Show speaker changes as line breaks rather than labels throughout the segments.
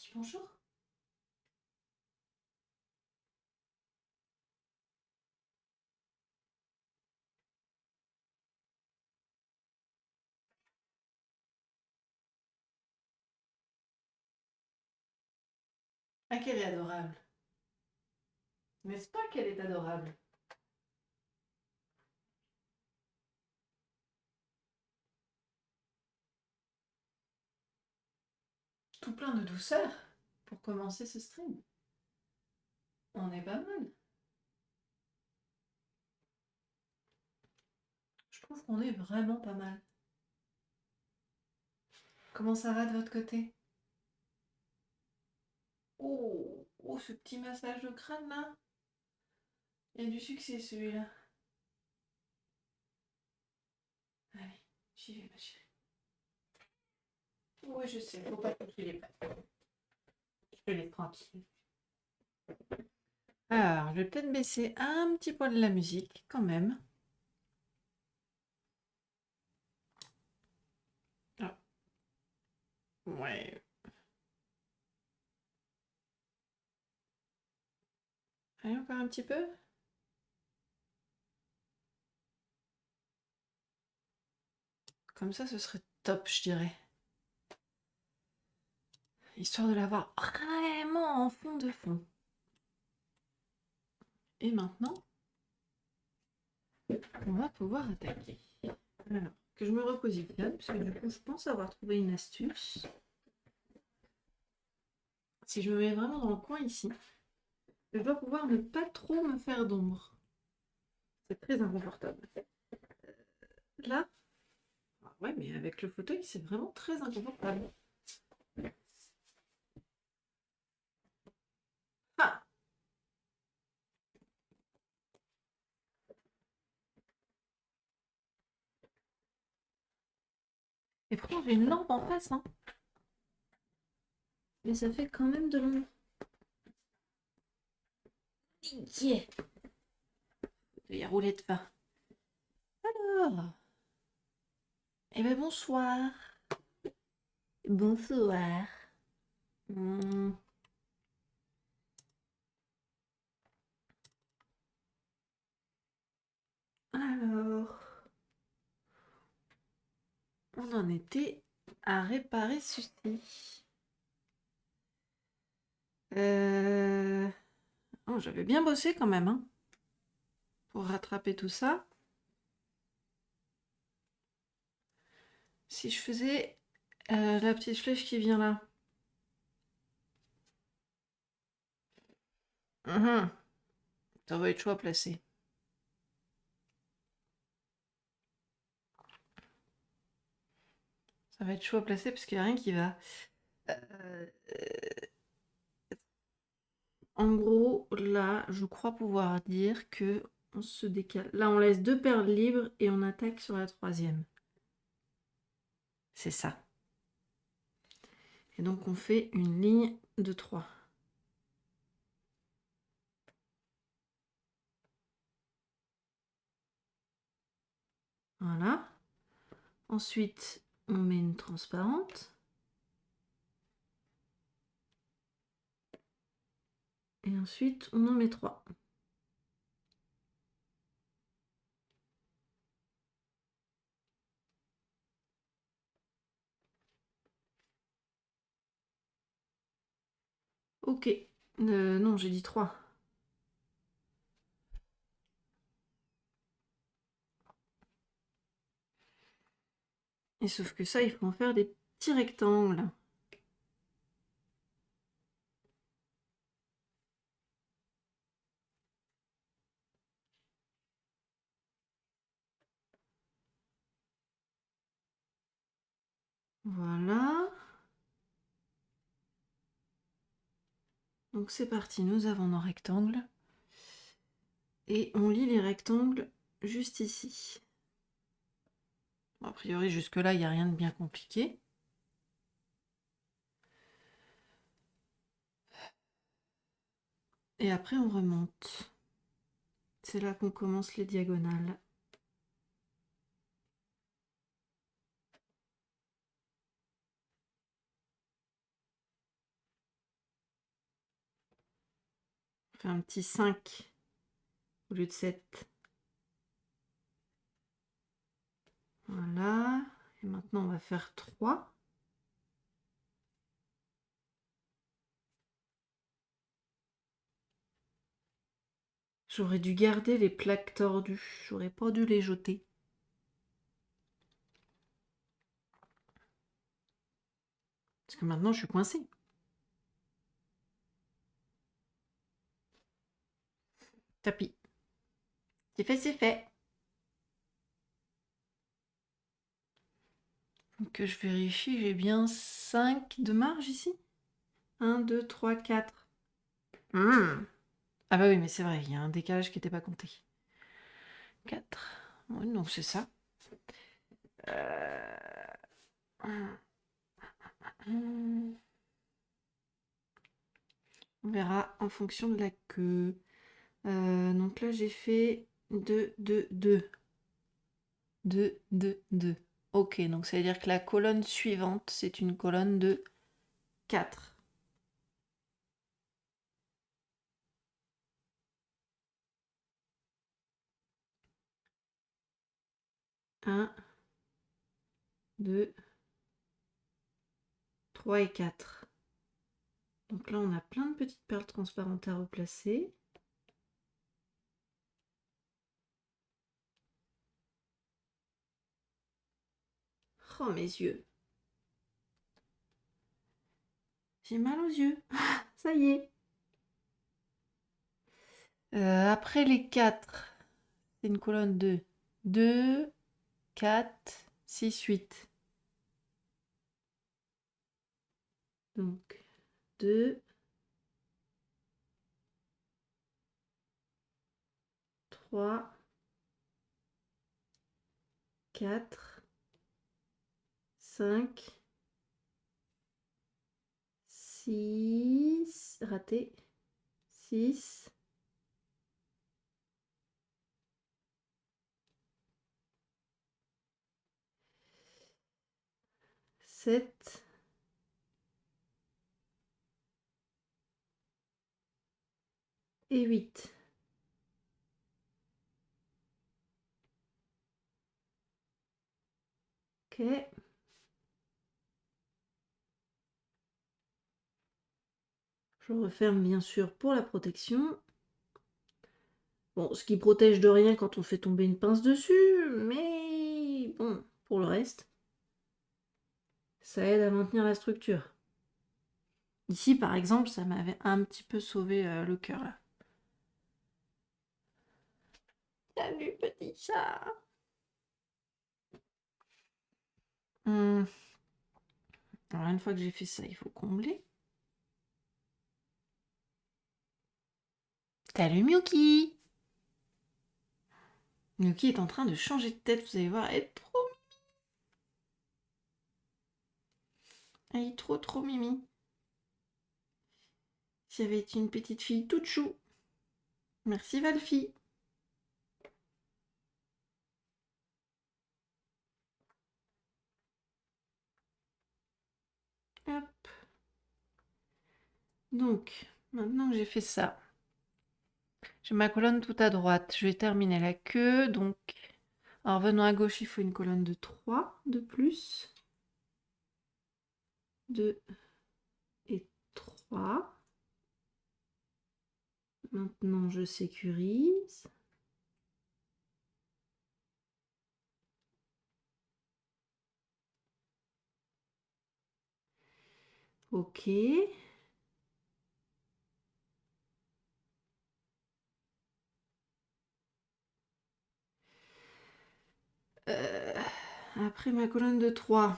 Dis bonjour. Ah, qu'elle est adorable. N'est-ce pas qu'elle est adorable? Tout plein de douceur pour commencer ce stream. On est pas mal. Je trouve qu'on est vraiment pas mal. Comment ça va de votre côté? Oh, oh, ce petit massage de crâne là. Il y a du succès celui-là. Allez, j'y vais ma chérie. Oui, je sais, faut pas toucher les pattes. Je te laisse tranquille. Alors, je vais peut-être baisser un petit poil la musique quand même. Ah, ouais. Allez, encore un petit peu. Comme ça, ce serait top, je dirais. Histoire de l'avoir vraiment en fond de fond. Et maintenant, on va pouvoir attaquer. Alors, que je me repositionne, parce que du coup, je pense avoir trouvé une astuce. Si je me mets vraiment dans le coin ici, je dois pouvoir ne pas trop me faire d'ombre. C'est très inconfortable. Là, ouais, mais avec le fauteuil, c'est vraiment très inconfortable. Ah! Et pourtant, j'ai une lampe en face, hein. Mais ça fait quand même de l'ombre. Yeah! Il y a roulé de fin. Alors, eh ben bonsoir. Bonsoir. Hmm. Alors, on en était à réparer ceci. Oh, j'avais bien bossé quand même, hein, pour rattraper tout ça. Si je faisais la petite flèche qui vient là. Mhm. Ça va être chaud à placer. Ça va être chaud à placer parce qu'il n'y a rien qui va. Euh, En gros, là, je crois pouvoir dire que on se décale. Là, on laisse 2 perles libres et on attaque sur la 3e. C'est ça. Et donc, on fait une ligne de 3. Voilà. Ensuite, on met une transparente. Et ensuite, on en met 3. Ok. Non, j'ai dit 3. Et sauf que ça, il faut en faire des petits rectangles. Voilà. Donc c'est parti, nous avons nos rectangles. Et on lit les rectangles juste ici. Bon, a priori, jusque-là, il n'y a rien de bien compliqué. Et après, on remonte. C'est là qu'on commence les diagonales. fait un petit 5 au lieu de 7. Voilà. Et maintenant, on va faire 3. J'aurais dû garder les plaques tordues. J'aurais pas dû les jeter. Parce que maintenant, je suis coincée. Tapis. C'est fait, c'est fait. Donc je vérifie, j'ai bien 5 de marge ici. 1, 2, 3, 4. Ah bah oui, mais c'est vrai, il y a un décalage qui n'était pas compté. 4. Oui, donc c'est ça. On verra en fonction de la queue. Donc là, j'ai fait 2, 2, 2. 2, 2, 2. Ok, donc ça veut dire que la colonne suivante, c'est une colonne de 4. Un, 2, 3 et 4. Donc là, on a plein de petites perles transparentes à replacer. Oh, mes yeux. J'ai mal aux yeux. Ça y est. Après les 4, c'est une colonne de 2, 4, 6, 8. Donc 2, 3, 4, 5, 6, raté, 6, 7, et 8. Ok. Je referme bien sûr pour la protection. Bon, ce qui protège de rien quand on fait tomber une pince dessus, mais bon, pour le reste, ça aide à maintenir la structure. Ici, par exemple, ça m'avait un petit peu sauvé le cœur, là. Salut, petit chat. Alors, une fois que j'ai fait ça, il faut combler. Salut, Miuki. Miuki est en train de changer de tête, vous allez voir, elle est trop mimi. Elle est trop mimi. Si elle avait été une petite fille toute chou. Merci, Valfie. Hop. Donc, maintenant que j'ai fait ça, j'ai ma colonne tout à droite. Je vais terminer la queue. Donc, en revenant à gauche, il faut une colonne de 3 de plus. 2 et 3. Maintenant, je sécurise. Ok. Après ma colonne de 3,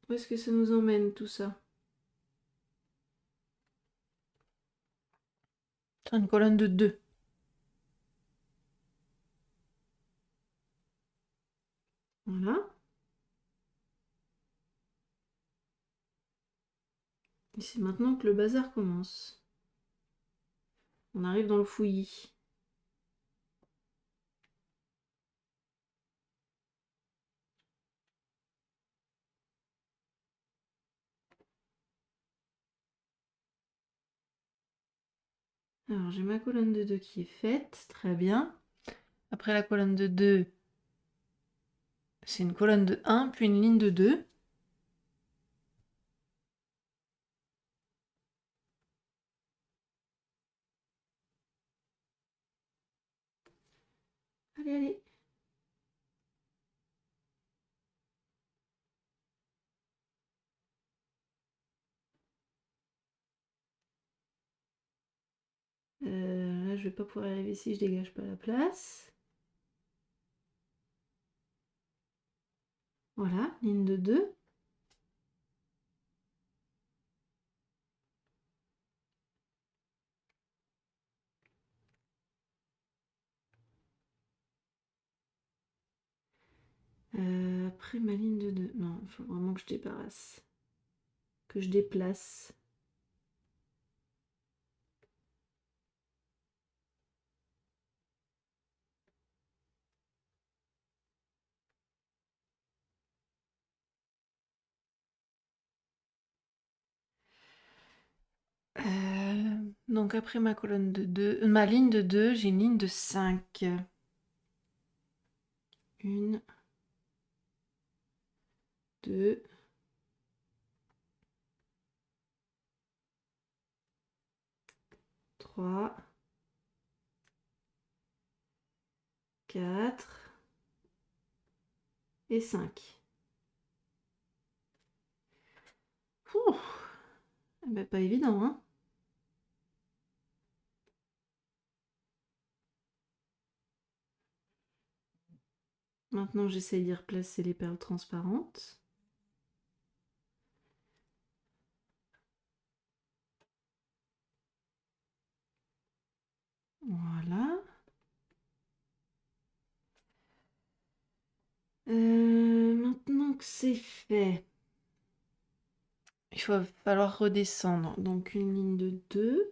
où est-ce que ça nous emmène tout ça? C'est une colonne de 2. Voilà. Et c'est maintenant que le bazar commence. On arrive dans le fouillis. Alors, j'ai ma colonne de 2 qui est faite, très bien. Après la colonne de 2, c'est une colonne de 1, puis une ligne de 2. Allez, allez. Là, je vais pas pouvoir arriver si je dégage pas la place. Voilà, ligne de 2. Après ma ligne de 2. Non, il faut vraiment que je débarrasse. Que je déplace. Donc après ma colonne de 2, ma ligne de 2, j'ai une ligne de 5. 1, 2, 3, 4 et 5. Ouh, ben, pas évident, hein. Maintenant, j'essaye d'y replacer les perles transparentes. Voilà. Maintenant que c'est fait, il va falloir redescendre. Donc une ligne de 2.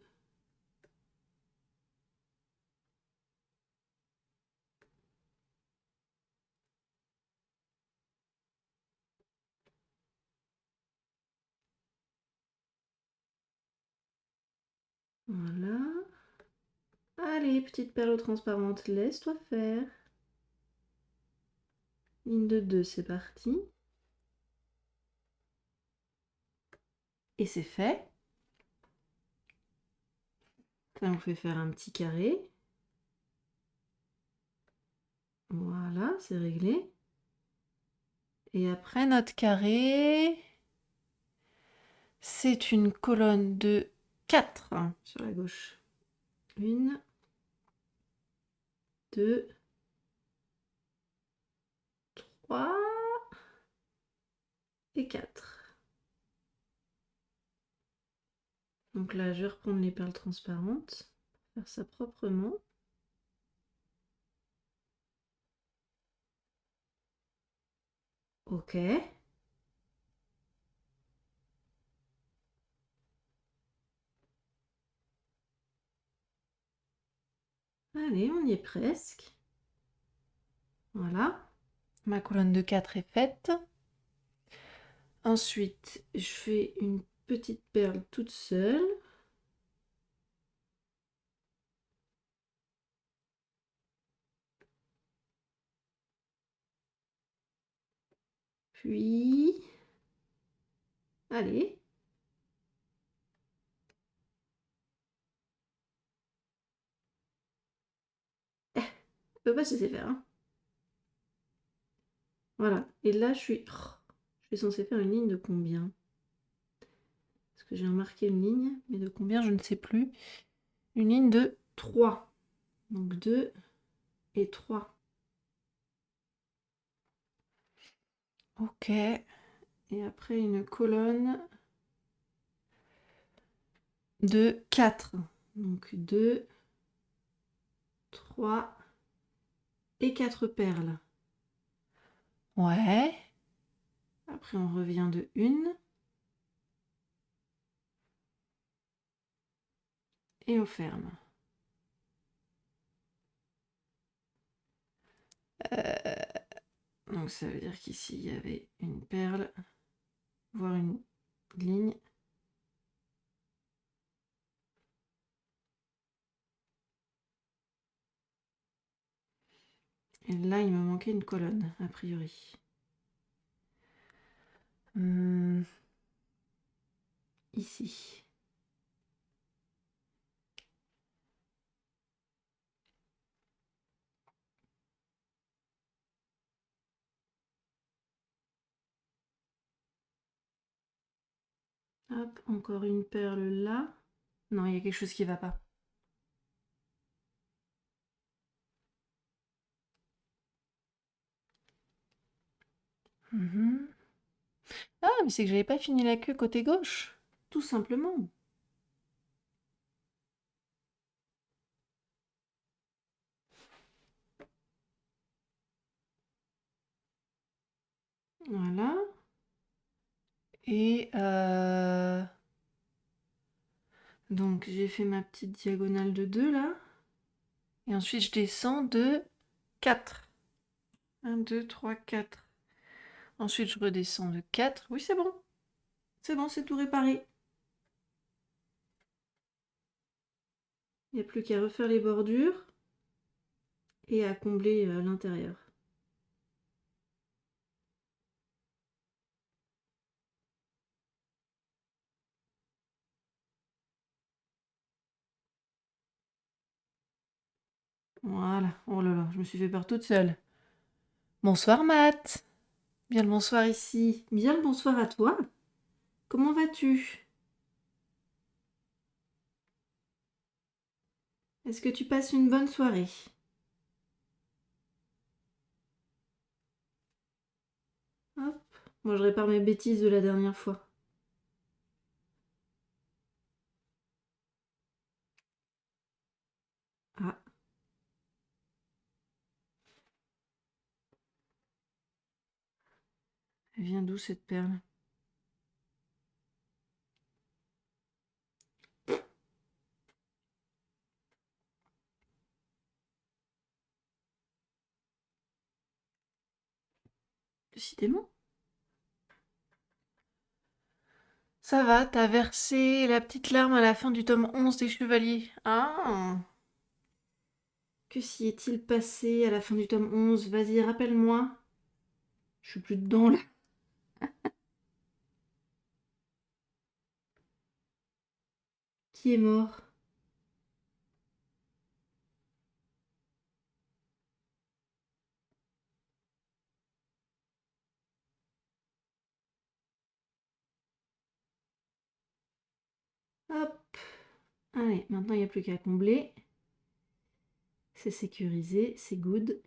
Voilà. Allez, petite perle transparente, laisse-toi faire. Ligne de 2, c'est parti. Et c'est fait. Ça nous fait faire un petit carré. Voilà, c'est réglé. Et après notre carré, c'est une colonne de 4 sur la gauche. 1, 2, 3 et 4. Donc là, je vais reprendre les perles transparentes, faire ça proprement. Ok. Allez, on y est presque. Voilà. Ma colonne de 4 est faite. Ensuite, je fais une petite perle toute seule. Puis, allez. Je peux pas se laisser faire, hein. Voilà. Et là, je suis censée faire une ligne de combien? Parce que j'ai remarqué une ligne, mais de combien, je ne sais plus. Une ligne de 3. Donc 2 et 3. Ok. Et après, une colonne de 4. Donc 2, 3 et 4 perles. Ouais. Après, on revient de 1. Et on ferme. Donc ça veut dire qu'ici, il y avait une perle, voire une ligne. Et là, il me manquait une colonne, a priori. Ici. Hop, encore une perle là. Non, il y a quelque chose qui va pas. Ah, mais c'est que j'avais pas fini la queue côté gauche. Tout simplement. Voilà. Et donc j'ai fait ma petite diagonale de 2 là. Et ensuite je descends de 4. 1, 2, 3, 4. Ensuite je redescends de 4. Oui, c'est bon. C'est bon, c'est tout réparé. Il n'y a plus qu'à refaire les bordures et à combler l'intérieur. Voilà. Oh là là, je me suis fait peur toute seule. Bonsoir Matt. Bien le bonsoir ici. Bien le bonsoir à toi. Comment vas-tu? Est-ce que tu passes une bonne soirée? Hop. Moi, je répare mes bêtises de la dernière fois. Ah. Elle vient d'où cette perle? Décidément. Ça va, t'as versé la petite larme à la fin du tome 11 des Chevaliers. Ah. Que s'y est-il passé à la fin du tome 11? Vas-y, rappelle-moi. Je suis plus dedans là. Qui est mort? Hop. Allez, maintenant il n'y a plus qu'à combler. C'est sécurisé, c'est good.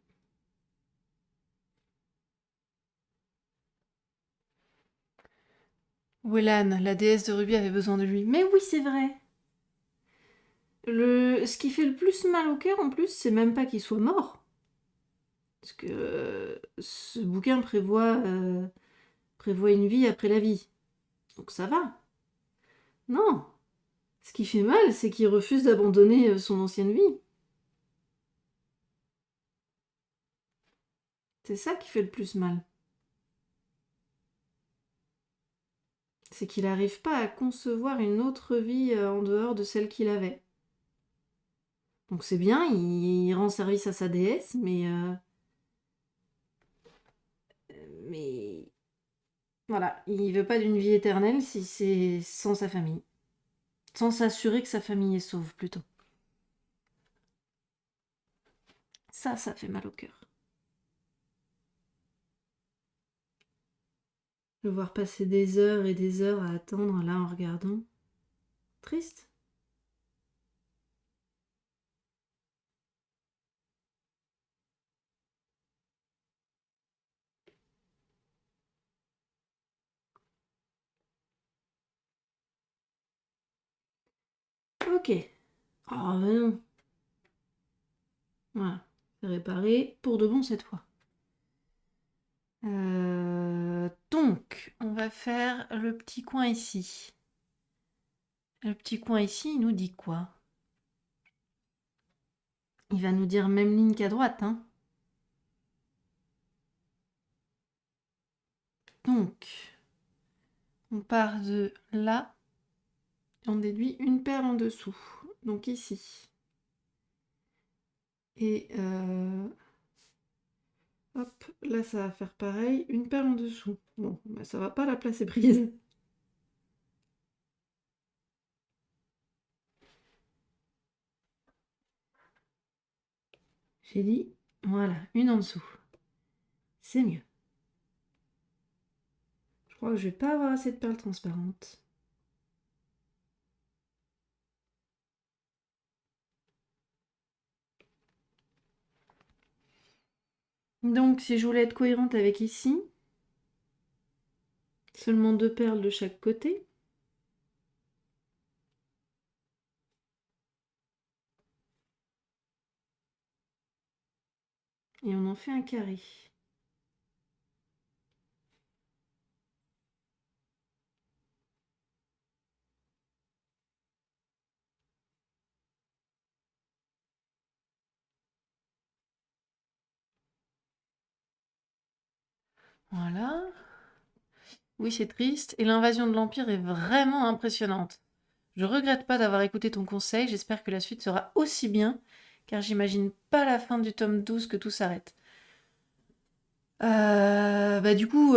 Wellan, la déesse de Ruby, avait besoin de lui. Mais oui, c'est vrai. Ce qui fait le plus mal au cœur, en plus, c'est même pas qu'il soit mort. Parce que ce bouquin prévoit une vie après la vie. Donc ça va. Non. Ce qui fait mal, c'est qu'il refuse d'abandonner son ancienne vie. C'est ça qui fait le plus mal. C'est qu'il n'arrive pas à concevoir une autre vie en dehors de celle qu'il avait. Donc c'est bien, il rend service à sa déesse, mais voilà, il veut pas d'une vie éternelle si c'est sans sa famille. Sans s'assurer que sa famille est sauve, plutôt. Ça fait mal au cœur. Le voir passer des heures et des heures à attendre là en regardant. Triste. Ok. Oh, ben non. Voilà. C'est réparé pour de bon cette fois. Donc, on va faire le petit coin ici. Le petit coin ici, il nous dit quoi? Il va nous dire même ligne qu'à droite, hein. Donc, on part de là. Et on déduit une perle en dessous. Donc ici. Et Hop, là ça va faire pareil, une perle en dessous. Bon, bah, ça va pas, la place est prise. J'ai dit, voilà, une en dessous. C'est mieux. Je crois que je vais pas avoir assez de perles transparentes. Donc, si je voulais être cohérente avec ici, seulement 2 perles de chaque côté. Et on en fait un carré. Voilà. Oui, c'est triste. Et l'invasion de l'Empire est vraiment impressionnante. Je regrette pas d'avoir écouté ton conseil. J'espère que la suite sera aussi bien, car j'imagine pas la fin du tome 12 que tout s'arrête. Du coup,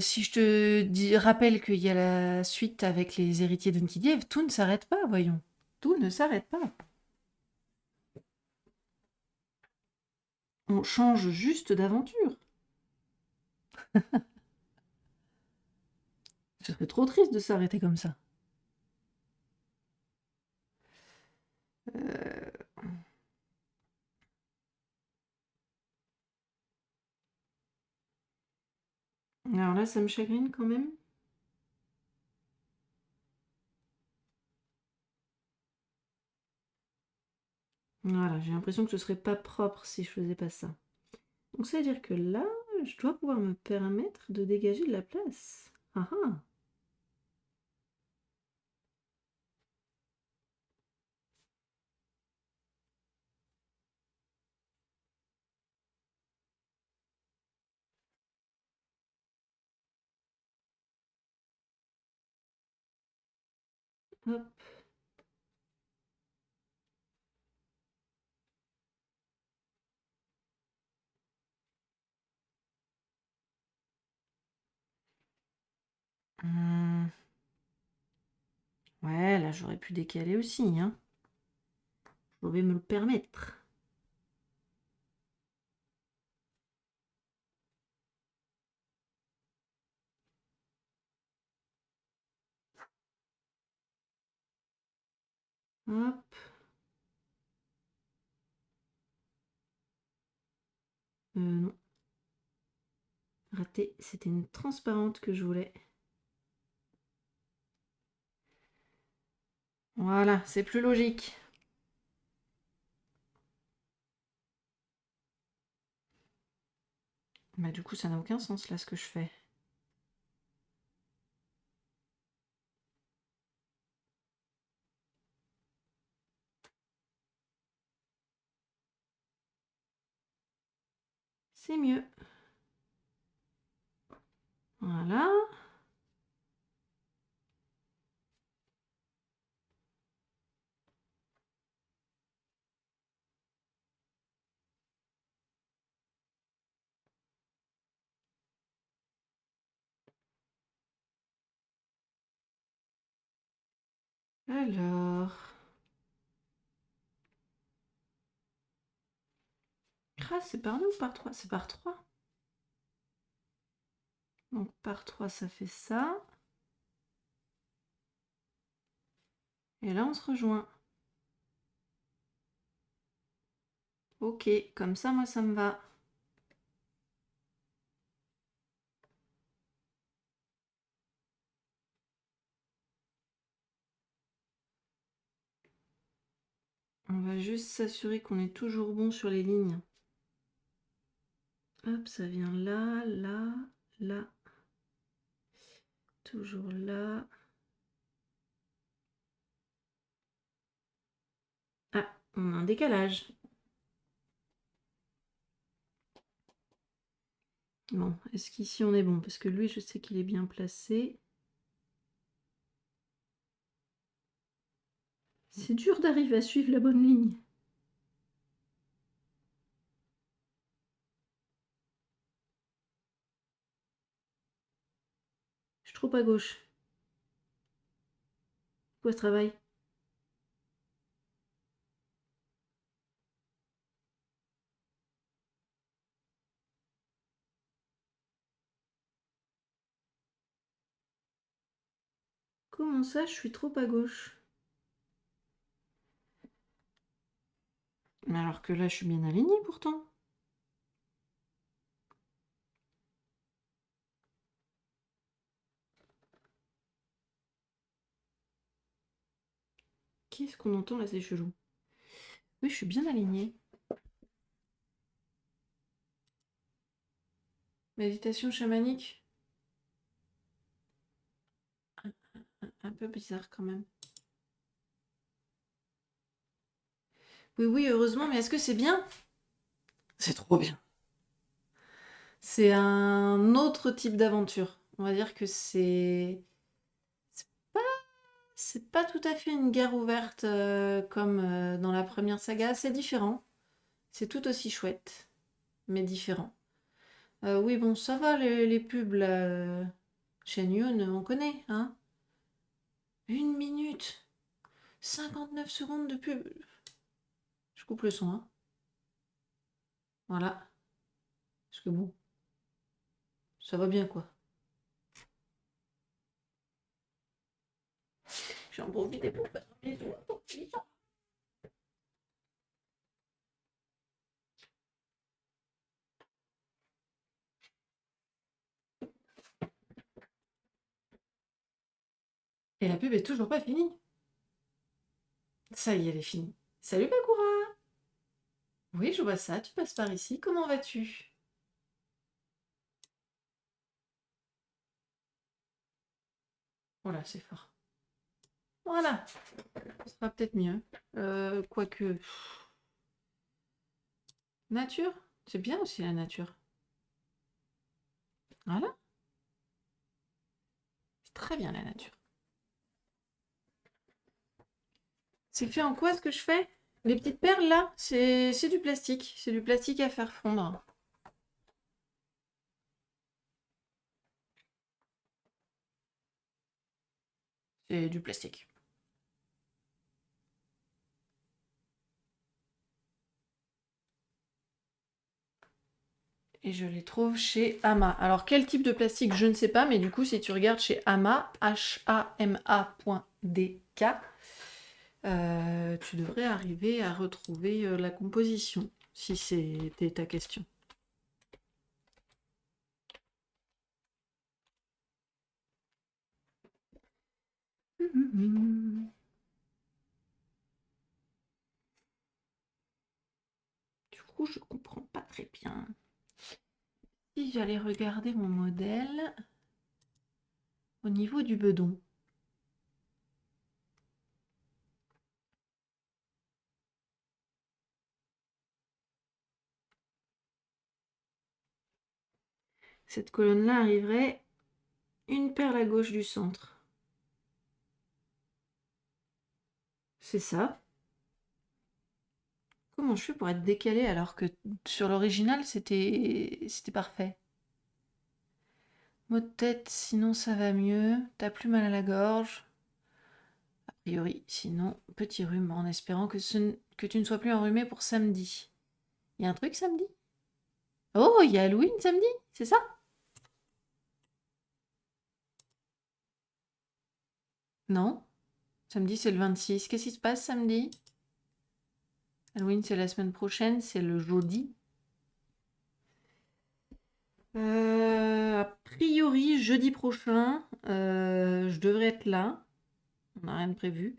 si je te rappelle qu'il y a la suite avec les héritiers d'Enkidiv, tout ne s'arrête pas, voyons. Tout ne s'arrête pas. On change juste d'aventure. Ce serait trop triste de s'arrêter comme ça. Euh, Alors là, ça me chagrine quand même. Voilà, j'ai l'impression que ce serait pas propre si je faisais pas ça. Donc ça veut dire que là, je dois pouvoir me permettre de dégager de la place. Ah ah. Hop. Hum. Ouais, là j'aurais pu décaler aussi, hein. Je pouvais me le permettre. Hop. Non. Raté. C'était une transparente que je voulais. Voilà, c'est plus logique. Bah du coup, ça n'a aucun sens là ce que je fais. C'est mieux. Voilà. Alors. Ah, c'est par 2 ou par 3? C'est par 3. Donc par 3, ça fait ça. Et là, on se rejoint. Ok, comme ça, moi, ça me va. On va juste s'assurer qu'on est toujours bon sur les lignes. Hop, ça vient là, là, là. Toujours là. Ah, on a un décalage. Bon, est-ce qu'ici on est bon? Parce que lui, je sais qu'il est bien placé. C'est dur d'arriver à suivre la bonne ligne. Je suis trop à gauche. Quoi ce travail? Comment ça, je suis trop à gauche? Mais alors que là, je suis bien alignée pourtant. Qu'est-ce qu'on entend là, c'est chelou. Oui, je suis bien alignée. Méditation chamanique. Un peu bizarre quand même. Oui, oui, heureusement, mais est-ce que c'est bien? C'est trop bien. C'est un autre type d'aventure. On va dire que c'est pas c'est pas tout à fait une guerre ouverte comme dans la première saga. C'est différent. C'est tout aussi chouette, mais différent. Oui, bon, ça va les pubs là. Shen Yun, on connaît, hein? 1 minute, 59 secondes de pub. Je coupe le son, hein. Voilà. Parce que bon, ça va bien quoi. J'en profite pour faire un bisou à ton fils. Et la pub est toujours pas finie. Ça y est, elle est finie. Salut Bakura! Oui, je vois ça, tu passes par ici, comment vas-tu? Voilà, c'est fort. Voilà, ce sera peut-être mieux. Quoique. Nature? C'est bien aussi la nature. Voilà, c'est très bien la nature. C'est fait en quoi ce que je fais? Les petites perles là, c'est du plastique. C'est du plastique à faire fondre. C'est du plastique. Et je les trouve chez Ama. Alors quel type de plastique, je ne sais pas, mais du coup si tu regardes chez Ama, HAMA.DK, tu devrais arriver à retrouver la composition, si c'était ta question. Du coup, je comprends pas très bien. Si j'allais regarder mon modèle au niveau du bedon. Cette colonne-là arriverait une perle à gauche du centre. C'est ça. Comment je fais pour être décalé alors que sur l'original c'était parfait? Maux de tête, sinon ça va mieux. T'as plus mal à la gorge. A priori, sinon, petit rhume, en espérant que tu ne sois plus enrhumé pour samedi. Il y a un truc samedi? Oh, il y a Halloween samedi, c'est ça? Non. Samedi, c'est le 26. Qu'est-ce qui se passe samedi? Halloween, c'est la semaine prochaine, c'est le jeudi. A priori, jeudi prochain, je devrais être là. On n'a rien de prévu.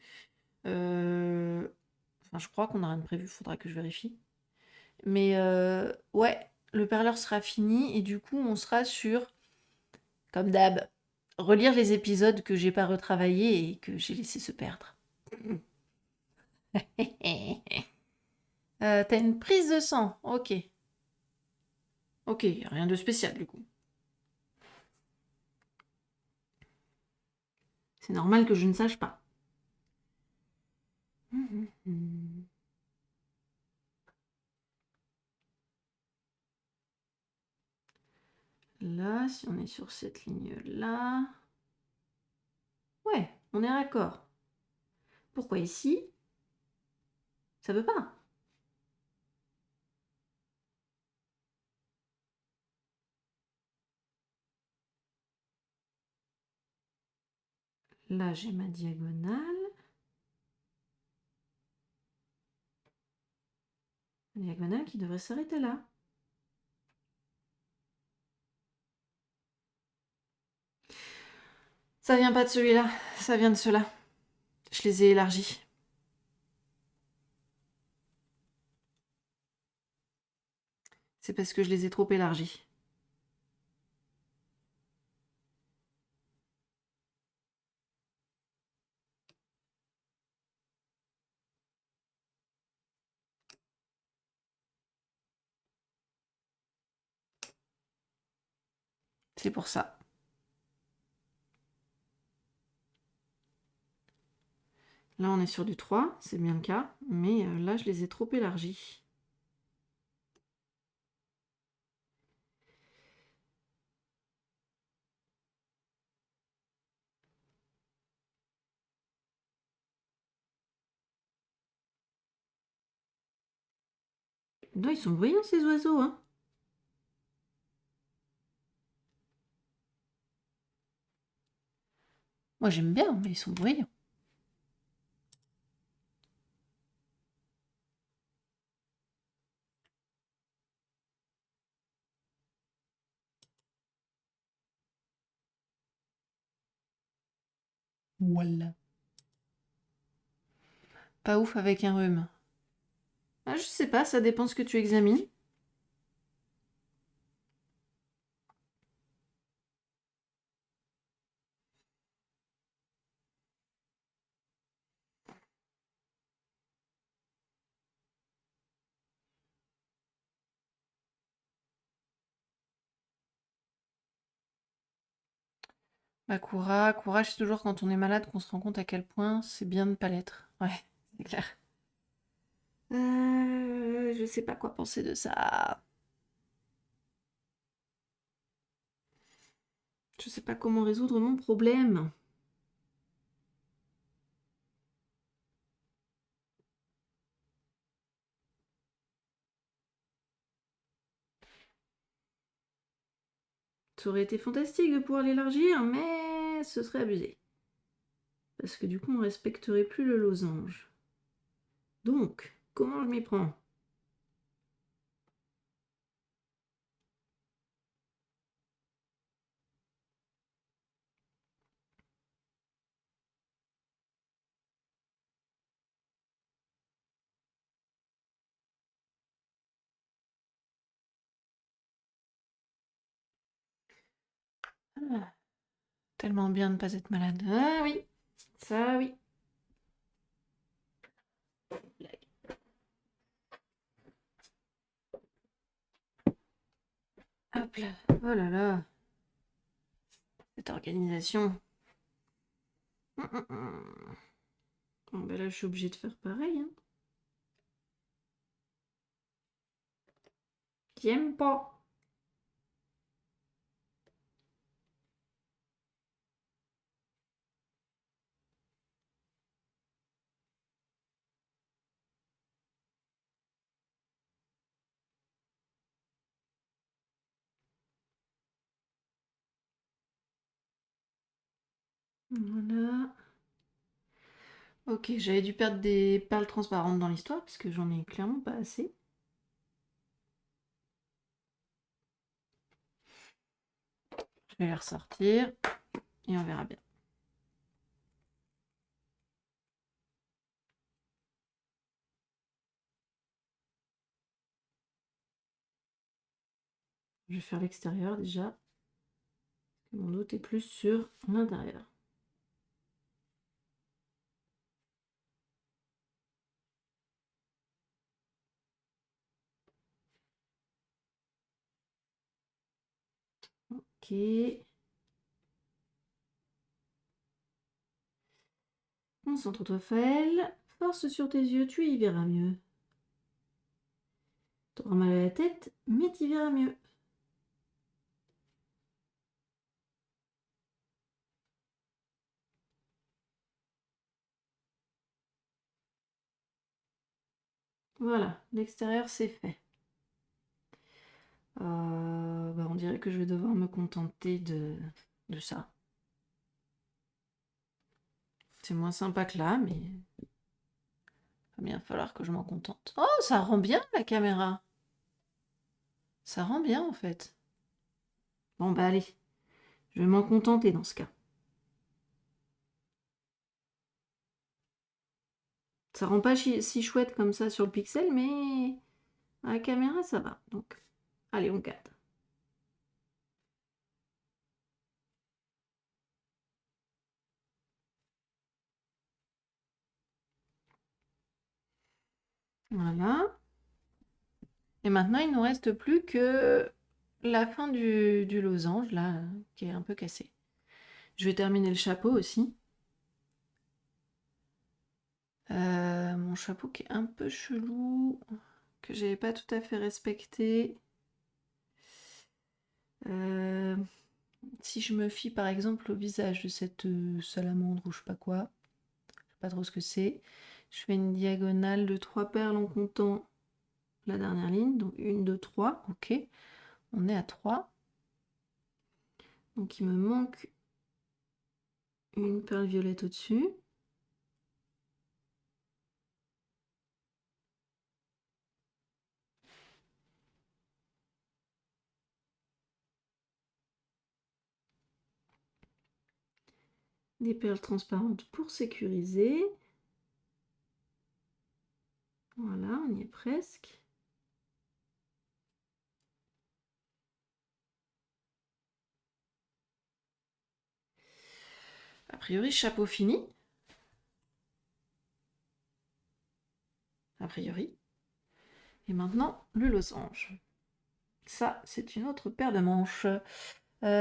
Enfin, je crois qu'on n'a rien de prévu, faudra que je vérifie. Mais ouais, le parleur sera fini et du coup, on sera sur, comme d'hab, relire les épisodes que j'ai pas retravaillés et que j'ai laissé se perdre. T'as une prise de sang, ok. Ok, rien de spécial du coup. C'est normal que je ne sache pas. Là, si on est sur cette ligne-là, On est raccord. Pourquoi ici, ça veut pas? Là, j'ai ma diagonale. La diagonale qui devrait s'arrêter là. Ça vient pas de celui-là, ça vient de ceux-là. Je les ai élargis. C'est parce que je les ai trop élargis. C'est pour ça. Là, on est sur du 3, c'est bien le cas, mais là, je les ai trop élargis. Non, ils sont bruyants, ces oiseaux, hein. Moi, j'aime bien, mais ils sont bruyants. Voilà. Pas ouf avec un rhume. Ah, je sais pas, ça dépend ce que tu examines. Bah, courage, c'est toujours quand on est malade qu'on se rend compte à quel point c'est bien de ne pas l'être. Ouais, c'est clair. Je sais pas quoi penser de ça. Je sais pas comment résoudre mon problème. Ça aurait été fantastique de pouvoir l'élargir, mais ce serait abusé. Parce que du coup, on respecterait plus le losange. Donc, comment je m'y prends? Ah, tellement bien de ne pas être malade. Ah oui, ça oui. Hop là. Oh là là. Cette organisation. Bon, ben là, je suis obligée de faire pareil. Hein. J'aime pas. Voilà. Ok, j'avais dû perdre des perles transparentes dans l'histoire, parce que j'en ai clairement pas assez. Je vais les ressortir, et on verra bien. Je vais faire l'extérieur déjà. Mon doute est plus sur l'intérieur. Ok. Concentre-toi, Raphaël. Force sur tes yeux, tu y verras mieux. T'auras mal à la tête, mais t'y verras mieux. Voilà, l'extérieur c'est fait. On dirait que je vais devoir me contenter de ça. C'est moins sympa que là, mais il va bien falloir que je m'en contente. Oh, ça rend bien la caméra. Ça rend bien en fait. Bon bah allez, je vais m'en contenter dans ce cas. Ça rend pas si chouette comme ça sur le pixel, mais à la caméra ça va. Donc, allez, on garde. Voilà. Et maintenant, il ne nous reste plus que la fin du losange, là, qui est un peu cassé. Je vais terminer le chapeau aussi. Mon chapeau qui est un peu chelou, que j'avais pas tout à fait respecté. Si je me fie par exemple au visage de cette salamandre ou je sais pas quoi, je sais pas trop ce que c'est, je fais une diagonale de 3 perles en comptant la dernière ligne, donc 1, 2, 3, ok, on est à 3. Donc il me manque une perle violette au-dessus. Des perles transparentes pour sécuriser. Voilà, on y est presque. A priori, chapeau fini. A priori. Et maintenant, le losange. Ça, c'est une autre paire de manches.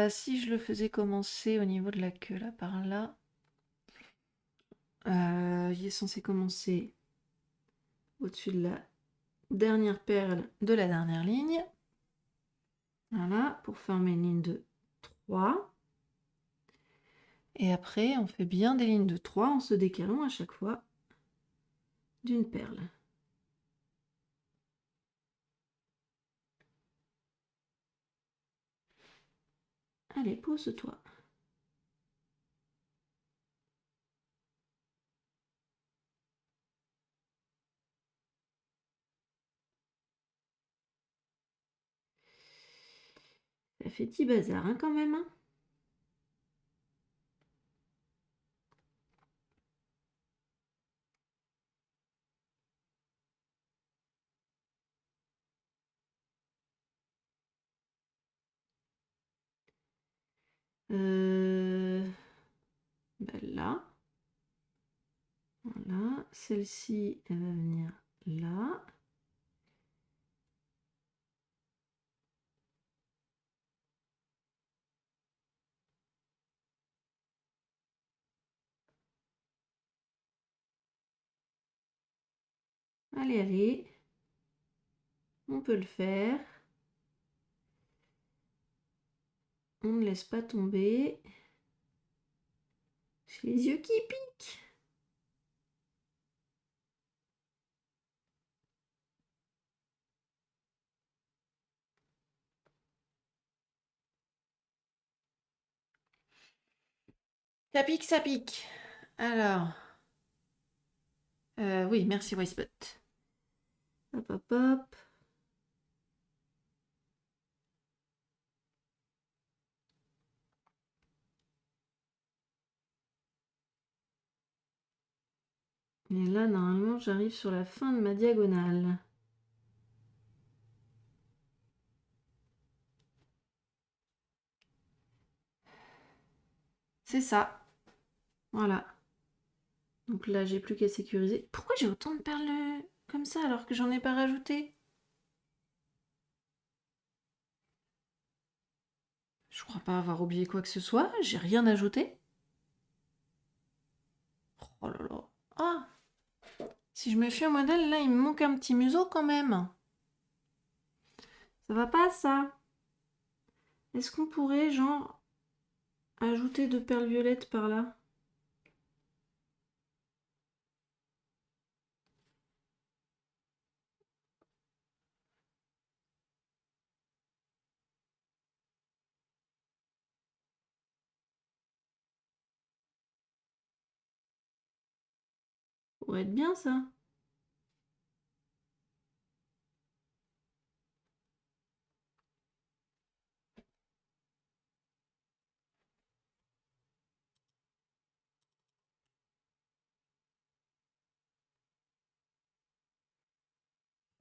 Si je le faisais commencer au niveau de la queue, là, par là, il est censé commencer au-dessus de la dernière perle de la dernière ligne. Voilà, pour former une ligne de 3. Et après, on fait bien des lignes de 3 en se décalant à chaque fois d'une perle. Allez, pose-toi. Ça fait petit bazar, hein, quand même. Hein. Là. Voilà. Celle-ci, elle va venir là. Allez, allez. On peut le faire. On ne laisse pas tomber. J'ai les yeux qui piquent. Ça pique, ça pique. Alors. Oui, merci Wicebot. Hop, hop, hop. Et là, normalement, j'arrive sur la fin de ma diagonale. C'est ça. Voilà. Donc là, j'ai plus qu'à sécuriser. Pourquoi j'ai autant de perles comme ça alors que j'en ai pas rajouté? Je crois pas avoir oublié quoi que ce soit. J'ai rien ajouté. Oh là là. Ah! Si je me fie au modèle, là, il me manque un petit museau quand même. Ça va pas, ça? Est-ce qu'on pourrait, genre, ajouter 2 perles violettes par là? pourrait être bien ça.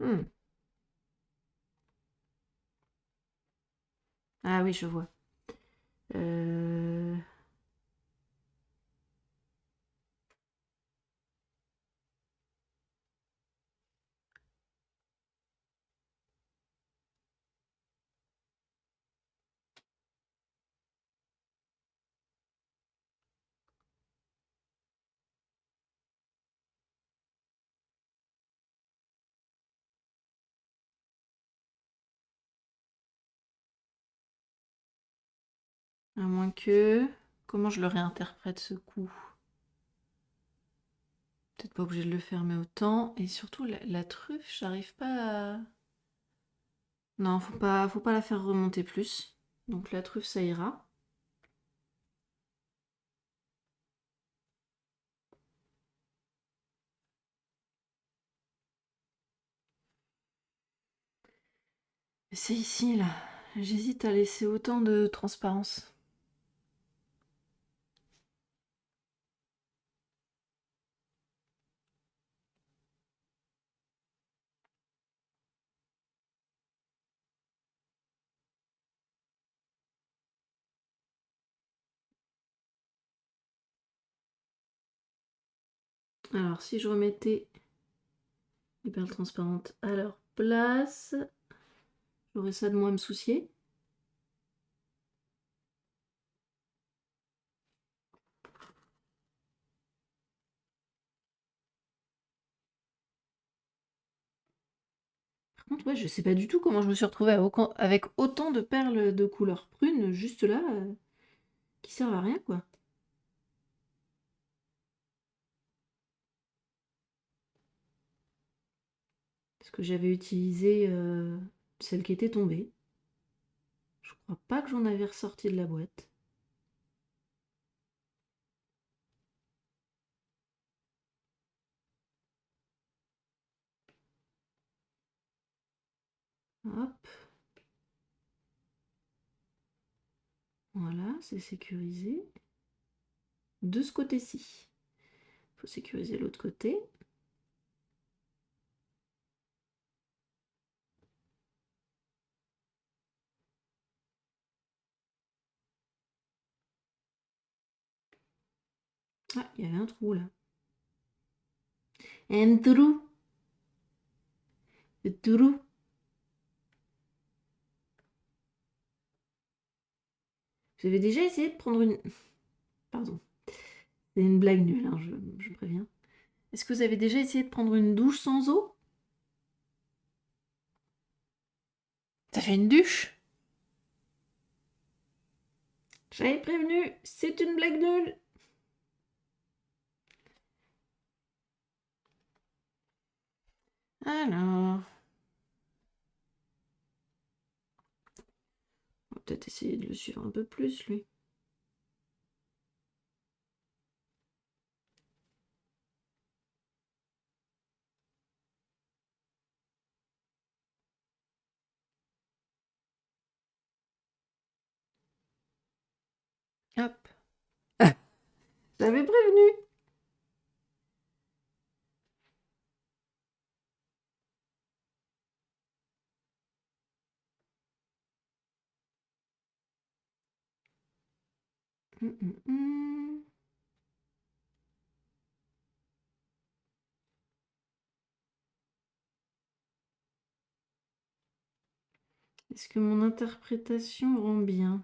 Hmm. Ah oui, je vois. Euh, À moins que... Comment je le réinterprète ce coup? Peut-être pas obligé de le fermer autant. Et surtout, la truffe, j'arrive pas à... Non, faut pas la faire remonter plus. Donc la truffe, ça ira. C'est ici, là. J'hésite à laisser autant de transparence. Alors, si je remettais les perles transparentes à leur place, j'aurais ça de moins à me soucier. Par contre, ouais, je sais pas du tout comment je me suis retrouvée avec autant de perles de couleur prune, juste là, qui servent à rien, quoi. Parce que j'avais utilisé celle qui était tombée. Je crois pas que j'en avais ressorti de la boîte. Hop. Voilà, c'est sécurisé. De ce côté-ci. Il faut sécuriser l'autre côté. Ah, il y avait un trou là. Un trou. Le trou. J'avais déjà essayé de prendre une... Pardon. C'est une blague nulle, hein, je préviens. Est-ce que vous avez déjà essayé de prendre une douche sans eau? Ça fait une douche? J'avais prévenu, c'est une blague nulle. Alors, on va peut-être essayer de le suivre un peu plus, lui. Hop. J'avais prévenu. Hum, hum, hum. Est-ce que mon interprétation rend bien?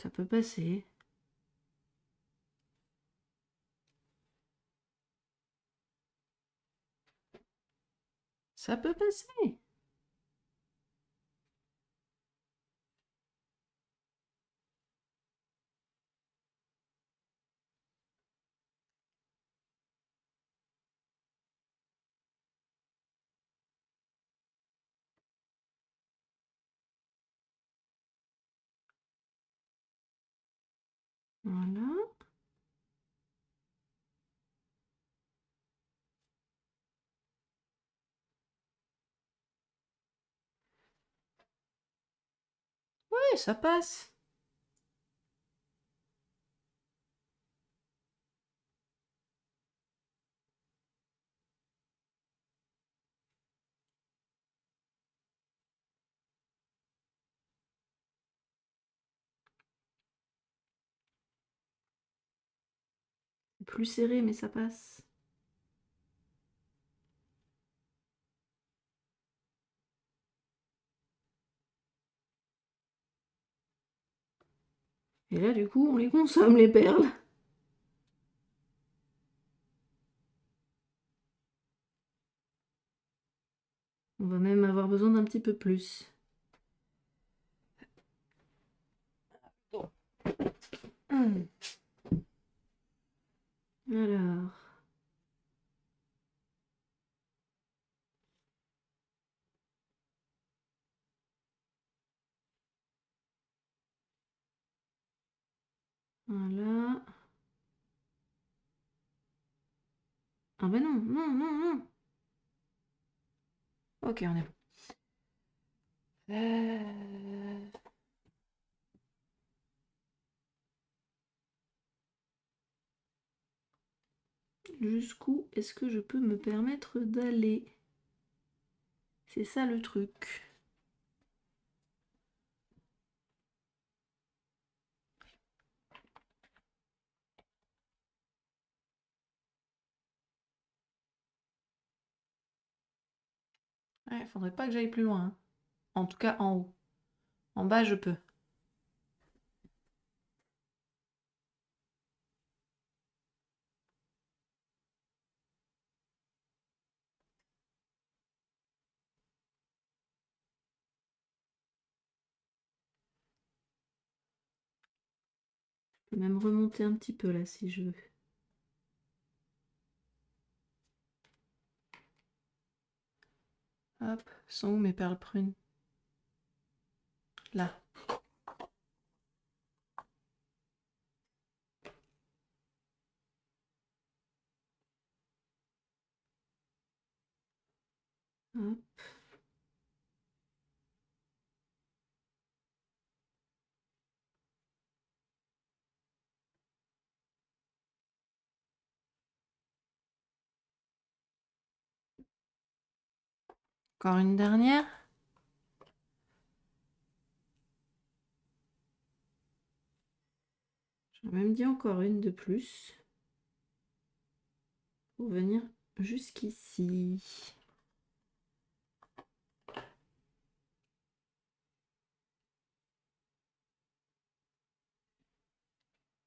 Ça peut passer. Ça peut passer. Voilà. Ouais, ça passe. Plus serré, mais ça passe. Et là, du coup, on les consomme, les perles. On va même avoir besoin d'un petit peu plus. Alors. Voilà. Ah bah non, non, non, non. Ok, on est bon. Jusqu'où est-ce que je peux me permettre d'aller? C'est ça le truc. Ouais, faudrait pas que j'aille plus loin, hein. En tout cas, en haut. En bas, je peux. Je peux même remonter un petit peu là si je veux. Hop, sont où mes perles prunes? Là. Hop. Encore une dernière. J'en ai même dit encore une de plus. Pour venir jusqu'ici.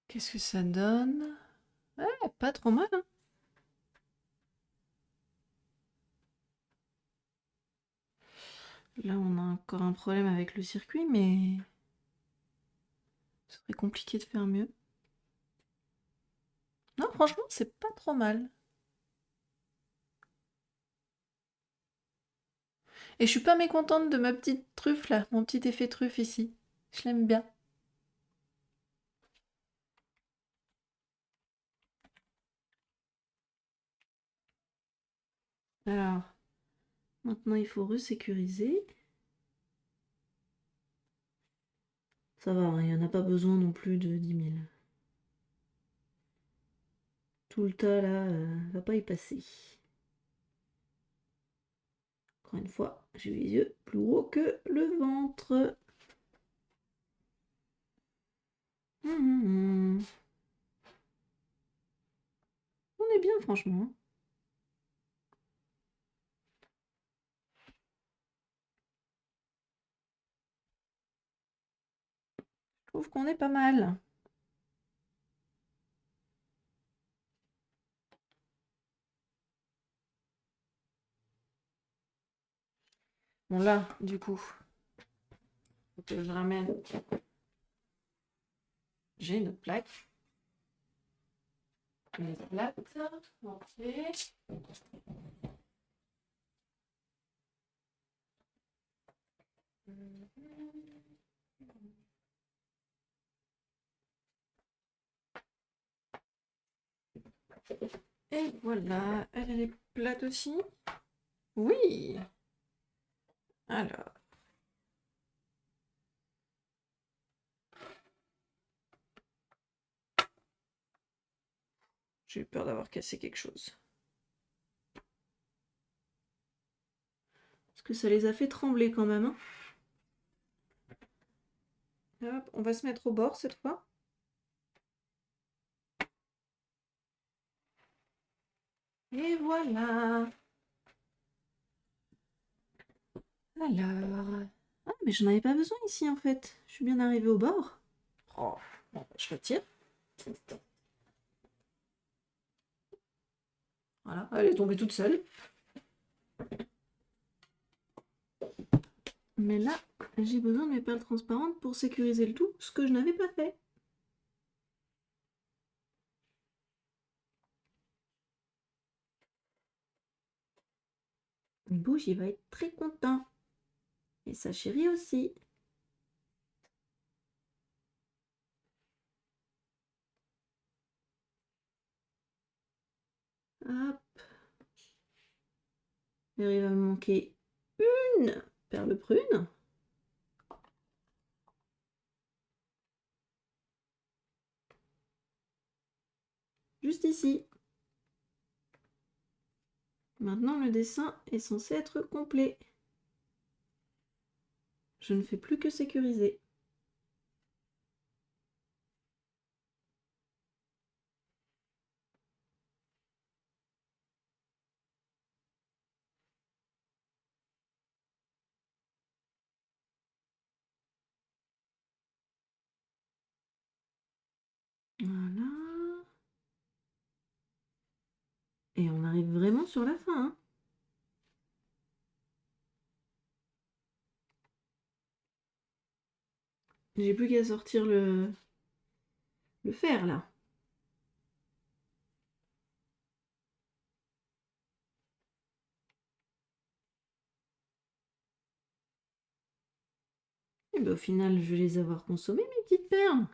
Qu'est-ce que ça donne? Ouais, pas trop mal, hein. Là, on a encore un problème avec le circuit, mais ce serait compliqué de faire mieux. Non, franchement, c'est pas trop mal. Et je suis pas mécontente de ma petite truffe là, mon petit effet truffe ici. Je l'aime bien. Alors, maintenant il faut resécuriser. Ça va, hein, il n'y en a pas besoin non plus de 10 000. Tout le tas là, va pas y passer. Encore une fois, j'ai les yeux plus gros que le ventre. On est bien franchement. Je trouve qu'on est pas mal. Bon là, du coup, faut que je ramène. J'ai une autre plaque. Une plate. Ok. Et voilà, elle est plate aussi. Oui. Alors. J'ai eu peur d'avoir cassé quelque chose. Parce que ça les a fait trembler quand même. Hein. Hop, on va se mettre au bord cette fois. Et voilà. Alors. Ah, mais j'en avais pas besoin ici en fait. Je suis bien arrivée au bord. Oh, bon, je retire. Voilà, elle est tombée toute seule. Mais là, j'ai besoin de mes perles transparentes pour sécuriser le tout, ce que je n'avais pas fait. Bouge, il va être très content. Et sa chérie aussi. Hop. Alors, il va me manquer une perle prune. Juste ici. Maintenant, le dessin est censé être complet. Je ne fais plus que sécuriser. Voilà. Et on arrive vraiment sur la fin. Hein. J'ai plus qu'à sortir le fer là. Et ben, au final, je vais les avoir consommées, mes petites perles.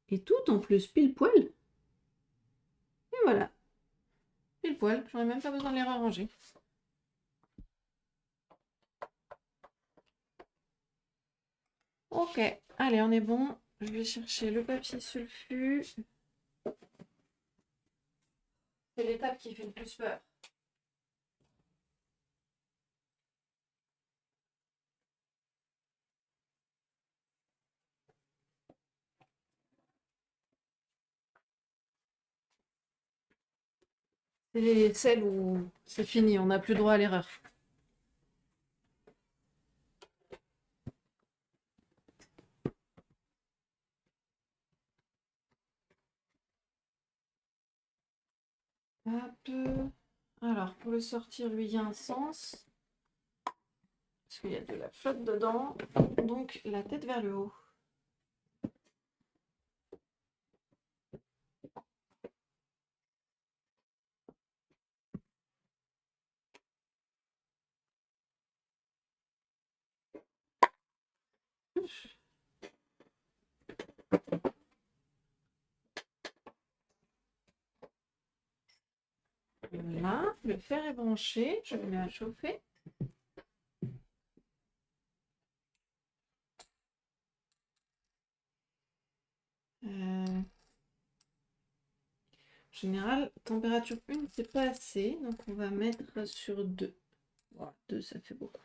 Et toutes en plus, pile poil. Et voilà. Pile poil. J'aurais même pas besoin de les ranger. Ok. Allez, on est bon. Je vais chercher le papier sulfu. C'est l'étape qui fait le plus peur. C'est celle où c'est fini, on n'a plus droit à l'erreur. Hop. Alors, pour le sortir, lui, il y a un sens. Parce qu'il y a de la flotte dedans. Donc, la tête vers le haut. Voilà, le fer est branché. Je le mets à chauffer. En général, température 1, c'est pas assez. Donc, on va mettre sur 2. Voilà, 2, ça fait beaucoup.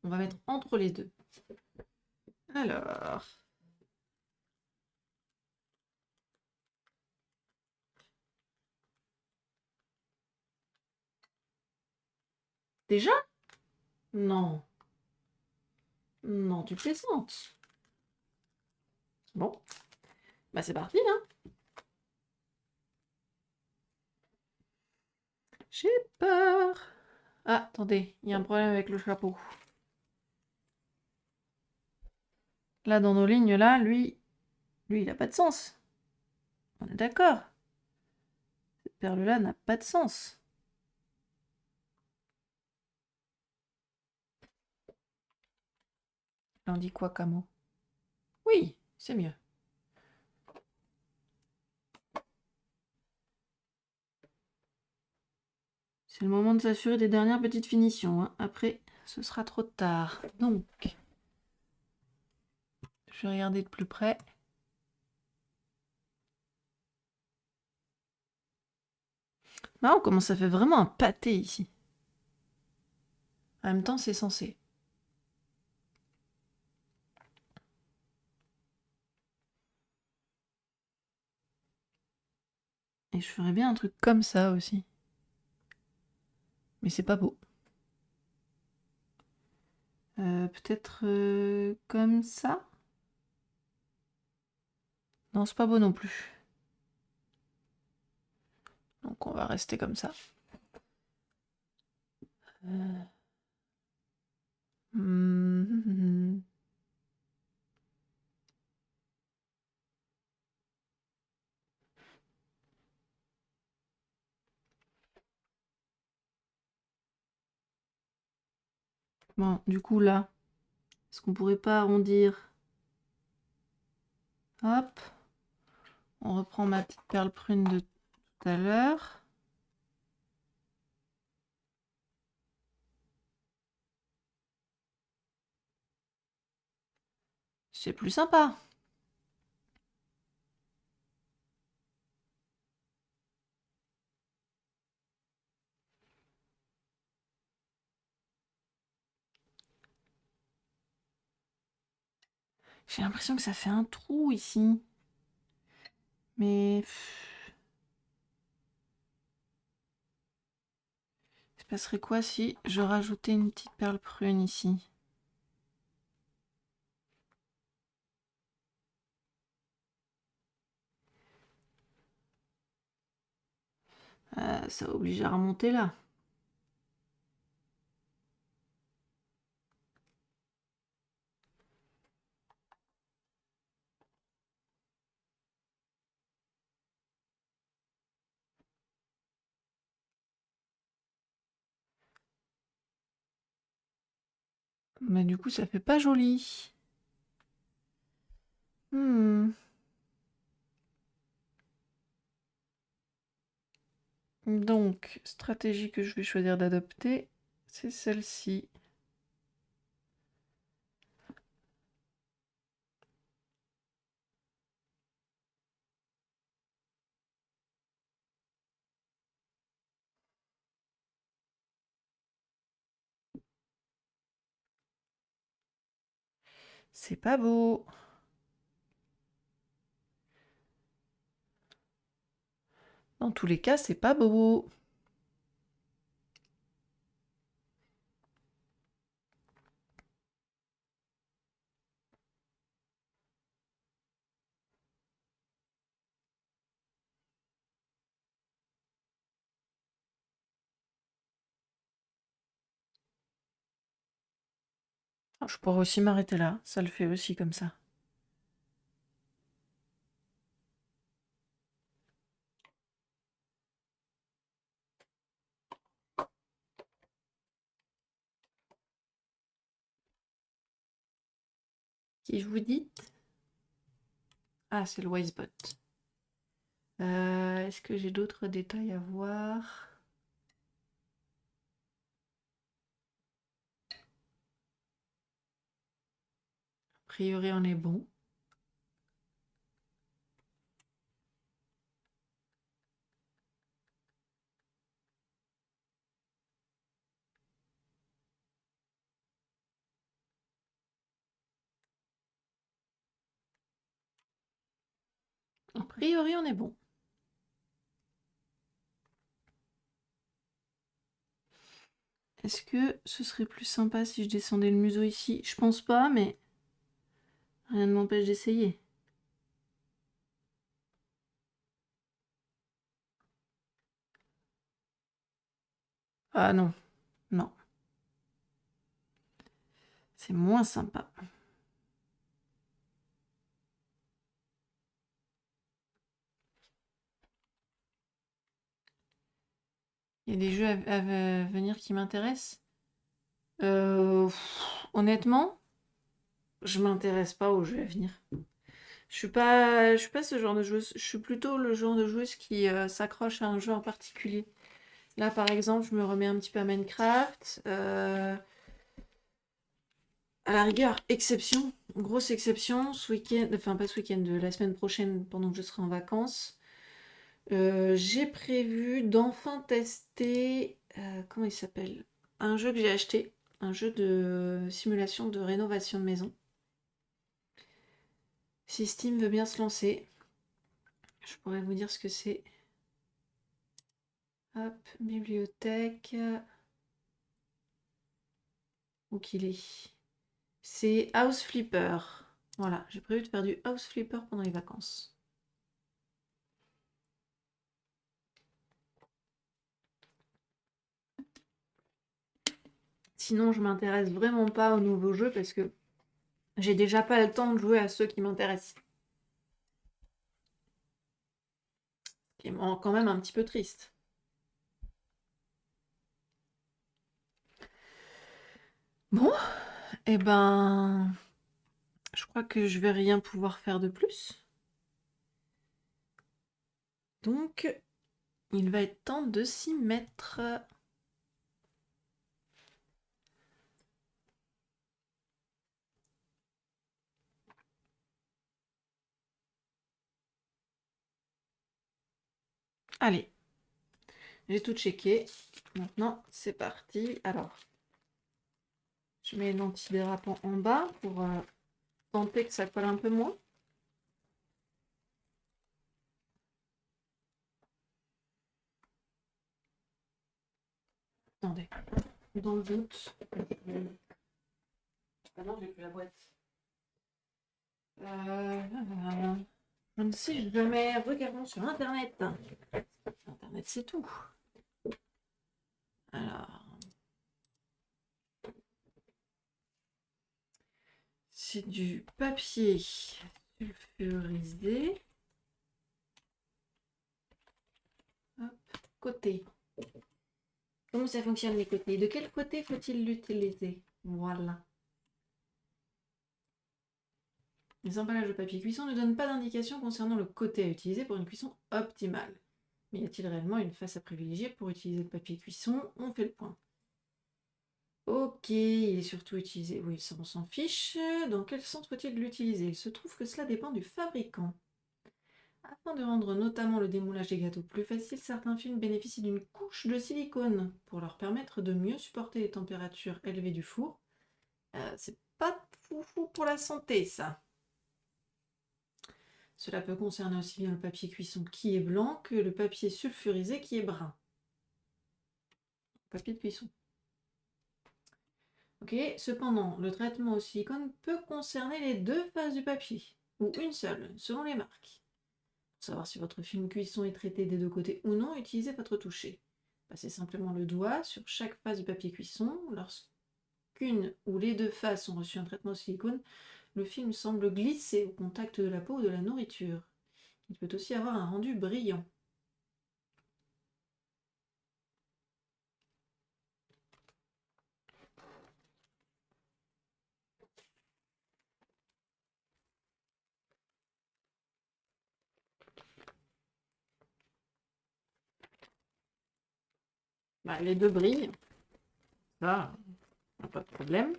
On va mettre entre les deux. Alors. Déjà? Non. Non, tu plaisantes. Bon. Bah, c'est parti, là. J'ai peur. Ah, attendez, il y a un problème avec le chapeau. Là, dans nos lignes, là, lui, il n'a pas de sens. On est d'accord. Cette perle-là n'a pas de sens. Là, on dit quoi, Camo? Oui, c'est mieux. C'est le moment de s'assurer des dernières petites finitions, hein. Après, ce sera trop tard. Donc, je vais regarder de plus près. Marrant comment ça fait vraiment un pâté ici. En même temps, c'est censé. Et je ferais bien un truc comme ça aussi. Mais c'est pas beau. Peut-être comme ça? Non, c'est pas beau non plus. Donc on va rester comme ça. Hmm. Bon, du coup là, est-ce qu'on pourrait pas arrondir? Hop. On reprend ma petite perle prune de tout à l'heure. C'est plus sympa. J'ai l'impression que ça fait un trou ici. Mais... il se passerait quoi si je rajoutais une petite perle prune ici? Ça oblige à remonter là. Mais du coup, ça fait pas joli. Donc, stratégie que je vais choisir d'adopter, c'est celle-ci. C'est pas beau. Dans tous les cas, c'est pas beau. Ah, je pourrais aussi m'arrêter là. Ça le fait aussi comme ça. Qui je vous dis? Ah, c'est le Wisebot. Est-ce que j'ai d'autres détails à voir? A priori, on est bon. A priori, on est bon. Est-ce que ce serait plus sympa si je descendais le museau ici? Je pense pas, mais rien ne m'empêche d'essayer. Ah non, non. C'est moins sympa. Il y a des jeux à venir qui m'intéressent. Honnêtement, je m'intéresse pas aux jeux à venir. Je suis pas ce genre de joueuse. Je suis plutôt le genre de joueuse qui s'accroche à un jeu en particulier. Là, par exemple, je me remets un petit peu à Minecraft. À la rigueur, exception, grosse exception, ce week-end, enfin pas ce week-end, la semaine prochaine, pendant que je serai en vacances, j'ai prévu d'enfin tester, comment il s'appelle? Un jeu que j'ai acheté, un jeu de simulation de rénovation de maison. Si Steam veut bien se lancer, je pourrais vous dire ce que c'est. Hop, bibliothèque. Où qu'il est? C'est House Flipper. Voilà, j'ai prévu de faire du House Flipper pendant les vacances. Sinon, je m'intéresse vraiment pas aux nouveaux jeux parce que j'ai déjà pas le temps de jouer à ceux qui m'intéressent. Ce qui est quand même un petit peu triste. Bon, eh ben, je crois que je vais rien pouvoir faire de plus. Donc, il va être temps de s'y mettre. Allez, j'ai tout checké. Maintenant, c'est parti. Alors, je mets l'antidérapant en bas pour tenter que ça colle un peu moins. Attendez, dans le doute. Ah non, j'ai plus la boîte. Je ne sais jamais. Regardons sur Internet. Internet, c'est tout. Alors, c'est du papier sulfurisé. Hop, côté. Comment ça fonctionne les côtés? De quel côté faut-il l'utiliser? Voilà. Les emballages de papier cuisson ne donnent pas d'indication concernant le côté à utiliser pour une cuisson optimale. Mais y a-t-il réellement une face à privilégier pour utiliser le papier cuisson? On fait le point. Ok, il est surtout utilisé. Oui, ça on s'en fiche. Dans quel sens faut-il l'utiliser? Il se trouve que cela dépend du fabricant. Afin de rendre notamment le démoulage des gâteaux plus facile, certains films bénéficient d'une couche de silicone pour leur permettre de mieux supporter les températures élevées du four. C'est pas foufou pour la santé, ça. Cela peut concerner aussi bien le papier cuisson qui est blanc que le papier sulfurisé qui est brun. Papier de cuisson. Ok, cependant, le traitement au silicone peut concerner les deux faces du papier, ou une seule, selon les marques. Pour savoir si votre film cuisson est traité des deux côtés ou non, utilisez votre toucher. Passez simplement le doigt sur chaque face du papier cuisson. Lorsqu'une ou les deux faces ont reçu un traitement au silicone, le film semble glisser au contact de la peau ou de la nourriture. Il peut aussi avoir un rendu brillant. Bah, les deux brillent, ça, pas de problème.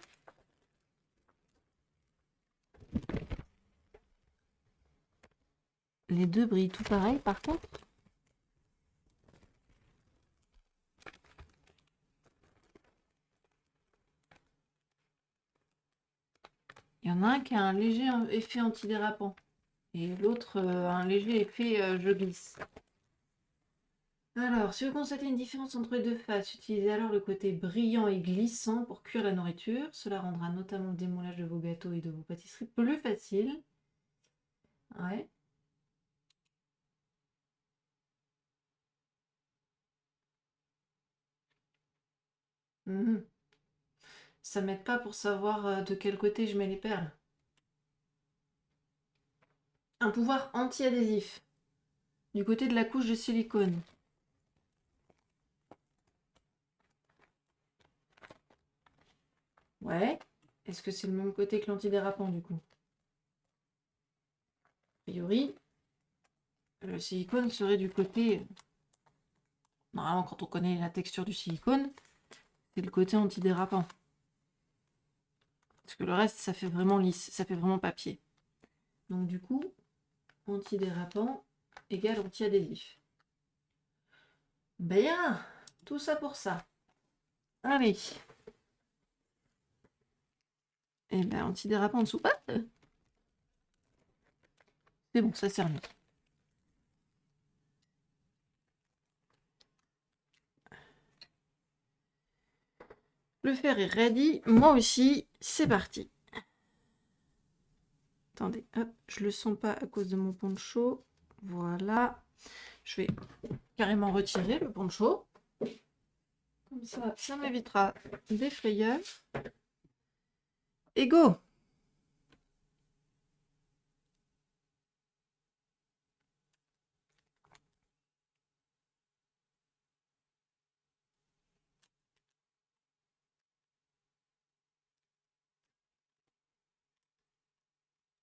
Les deux brillent tout pareil par contre. Il y en a un qui a un léger effet antidérapant et l'autre un léger effet je glisse. Alors, si vous constatez une différence entre les deux faces, utilisez alors le côté brillant et glissant pour cuire la nourriture. Cela rendra notamment le démoulage de vos gâteaux et de vos pâtisseries plus facile. Ouais. Mhm. Ça m'aide pas pour savoir de quel côté je mets les perles. Un pouvoir anti-adhésif. Du côté de la couche de silicone. Ouais. Est-ce que c'est le même côté que l'antidérapant du coup? A priori, le silicone serait du côté Normalement, quand on connaît la texture du silicone, c'est le côté antidérapant. Parce que le reste, ça fait vraiment lisse, ça fait vraiment papier. Donc du coup, antidérapant égale anti-adhésif. Bien, tout ça pour ça. Allez. Et ben, antidérapant en dessous. Ah, c'est bon, ça sert mieux. Le fer est ready. Moi aussi, c'est parti. Attendez, hop, je le sens pas à cause de mon poncho. Voilà. Je vais carrément retirer le poncho. Comme ça m'évitera des frayeurs. Et go!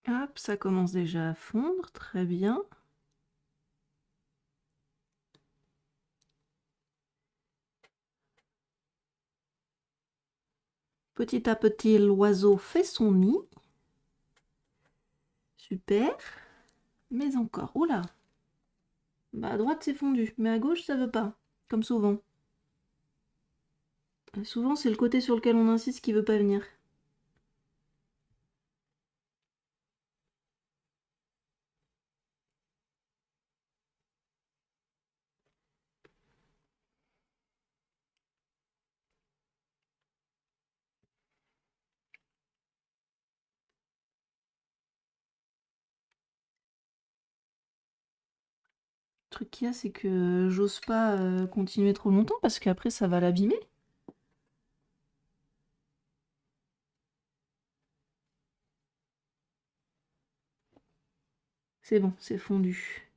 Hop, ça commence déjà à fondre, très bien. Petit à petit, l'oiseau fait son nid. Super. Mais encore. Oula! Bah à droite c'est fondu, mais à gauche ça veut pas. Comme souvent. Souvent c'est le côté sur lequel on insiste qui veut pas venir. Le truc qu'il y a, c'est que j'ose pas continuer trop longtemps parce qu'après ça va l'abîmer. C'est bon, c'est fondu.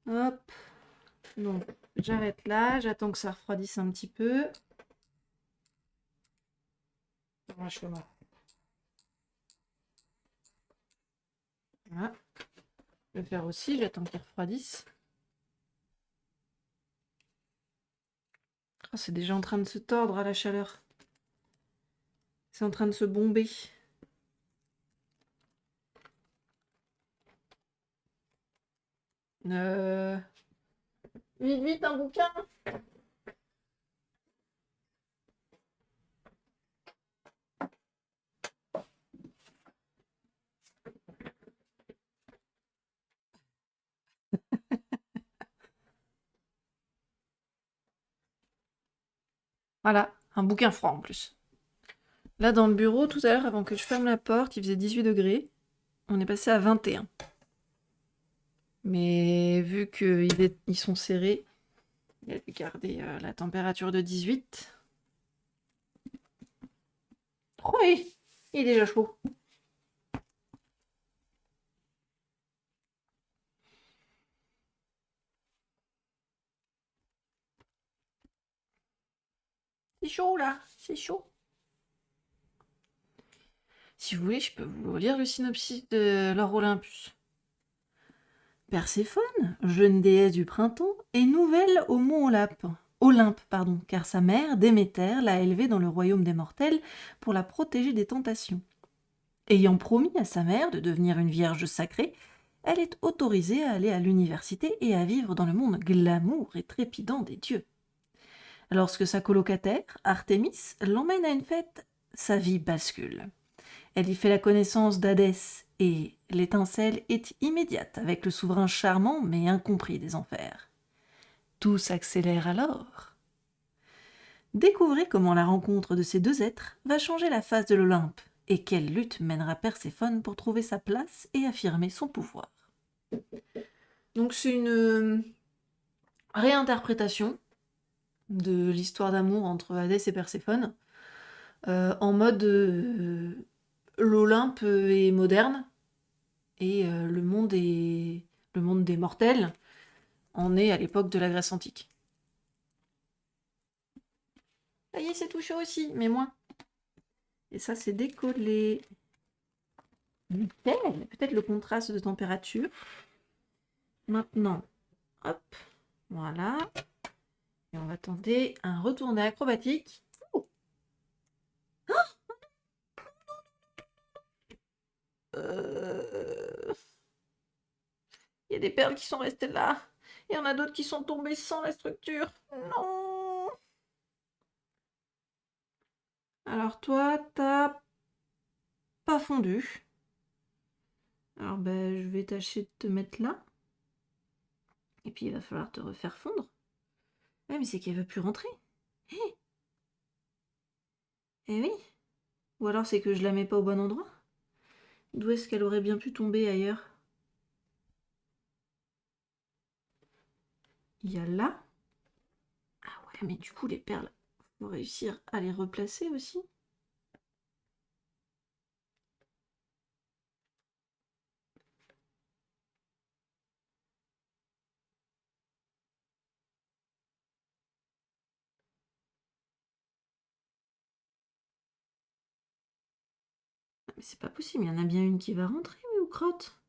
Hop. Donc, j'arrête là, j'attends que ça refroidisse un petit peu. Voilà. Je vais faire aussi, j'attends qu'il refroidisse. Oh, c'est déjà en train de se tordre à la chaleur. C'est en train de se bomber. Vite, vite, un bouquin! Voilà, un bouquin froid en plus. Là, dans le bureau, tout à l'heure, avant que je ferme la porte, il faisait 18 degrés. On est passé à 21. Mais vu qu'ils sont serrés, il a dû garder la température de 18. Oh oui, il est déjà chaud. C'est chaud là, c'est chaud. Si vous voulez, je peux vous lire le synopsis de l'or Olympus. Perséphone, jeune déesse du printemps, est nouvelle au mont Olympe, car sa mère, Déméter, l'a élevée dans le royaume des mortels pour la protéger des tentations. Ayant promis à sa mère de devenir une vierge sacrée, elle est autorisée à aller à l'université et à vivre dans le monde glamour et trépidant des dieux. Lorsque sa colocataire, Artémis, l'emmène à une fête, sa vie bascule. Elle y fait la connaissance d'Hadès et l'étincelle est immédiate avec le souverain charmant mais incompris des enfers. Tout s'accélère alors. Découvrez comment la rencontre de ces deux êtres va changer la face de l'Olympe et quelle lutte mènera Perséphone pour trouver sa place et affirmer son pouvoir. Donc c'est une réinterprétation de l'histoire d'amour entre Hadès et Perséphone en mode l'Olympe est moderne et le monde des mortels en est à l'époque de la Grèce antique. Ça y est, c'est tout chaud aussi, mais moins. Et ça, c'est décollé. Nickel. Peut-être le contraste de température. Maintenant, hop, voilà. tenter un retourné acrobatique. Oh. Il y a des perles qui sont restées là. Et il y en a d'autres qui sont tombées sans la structure. Non. Alors toi, t'as pas fondu. Alors ben, je vais tâcher de te mettre là. Et puis il va falloir te refaire fondre. Ouais, mais c'est qu'elle veut plus rentrer. Eh oui. Ou alors c'est que je la mets pas au bon endroit. D'où est-ce qu'elle aurait bien pu tomber ailleurs? Il y a là. Ah ouais, mais du coup les perles, faut réussir à les replacer aussi. Mais c'est pas possible, il y en a bien une qui va rentrer, oui, ou crotte.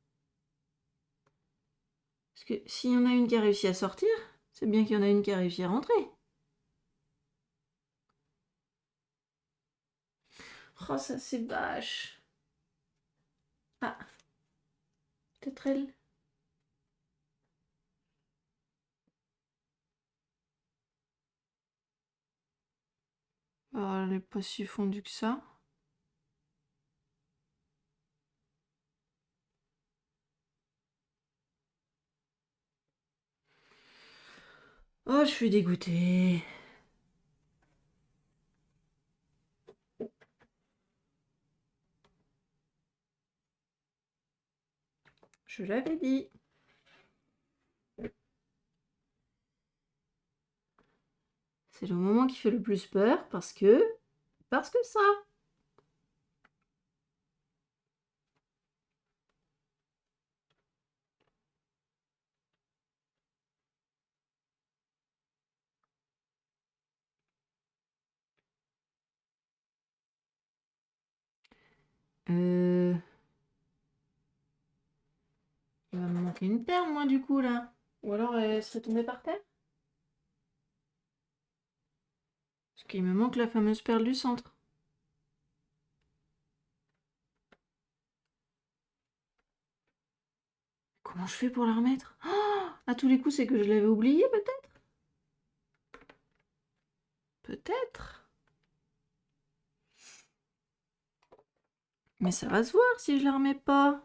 Parce que s'il y en a une qui a réussi à sortir, c'est bien qu'il y en a une qui a réussi à rentrer. Oh, ça c'est vache. Ah, peut-être elle. Oh, elle est pas si fondue que ça. Oh, je suis dégoûtée. Je l'avais dit. C'est le moment qui fait le plus peur parce que ça. Il va me manquer une perle, moi, du coup, là. Ou alors elle serait tombée par terre. Parce qu'il me manque la fameuse perle du centre. Comment je fais pour la remettre? Oh, à tous les coups, c'est que je l'avais oubliée, peut-être? Peut-être. Mais ça va se voir si je la remets pas.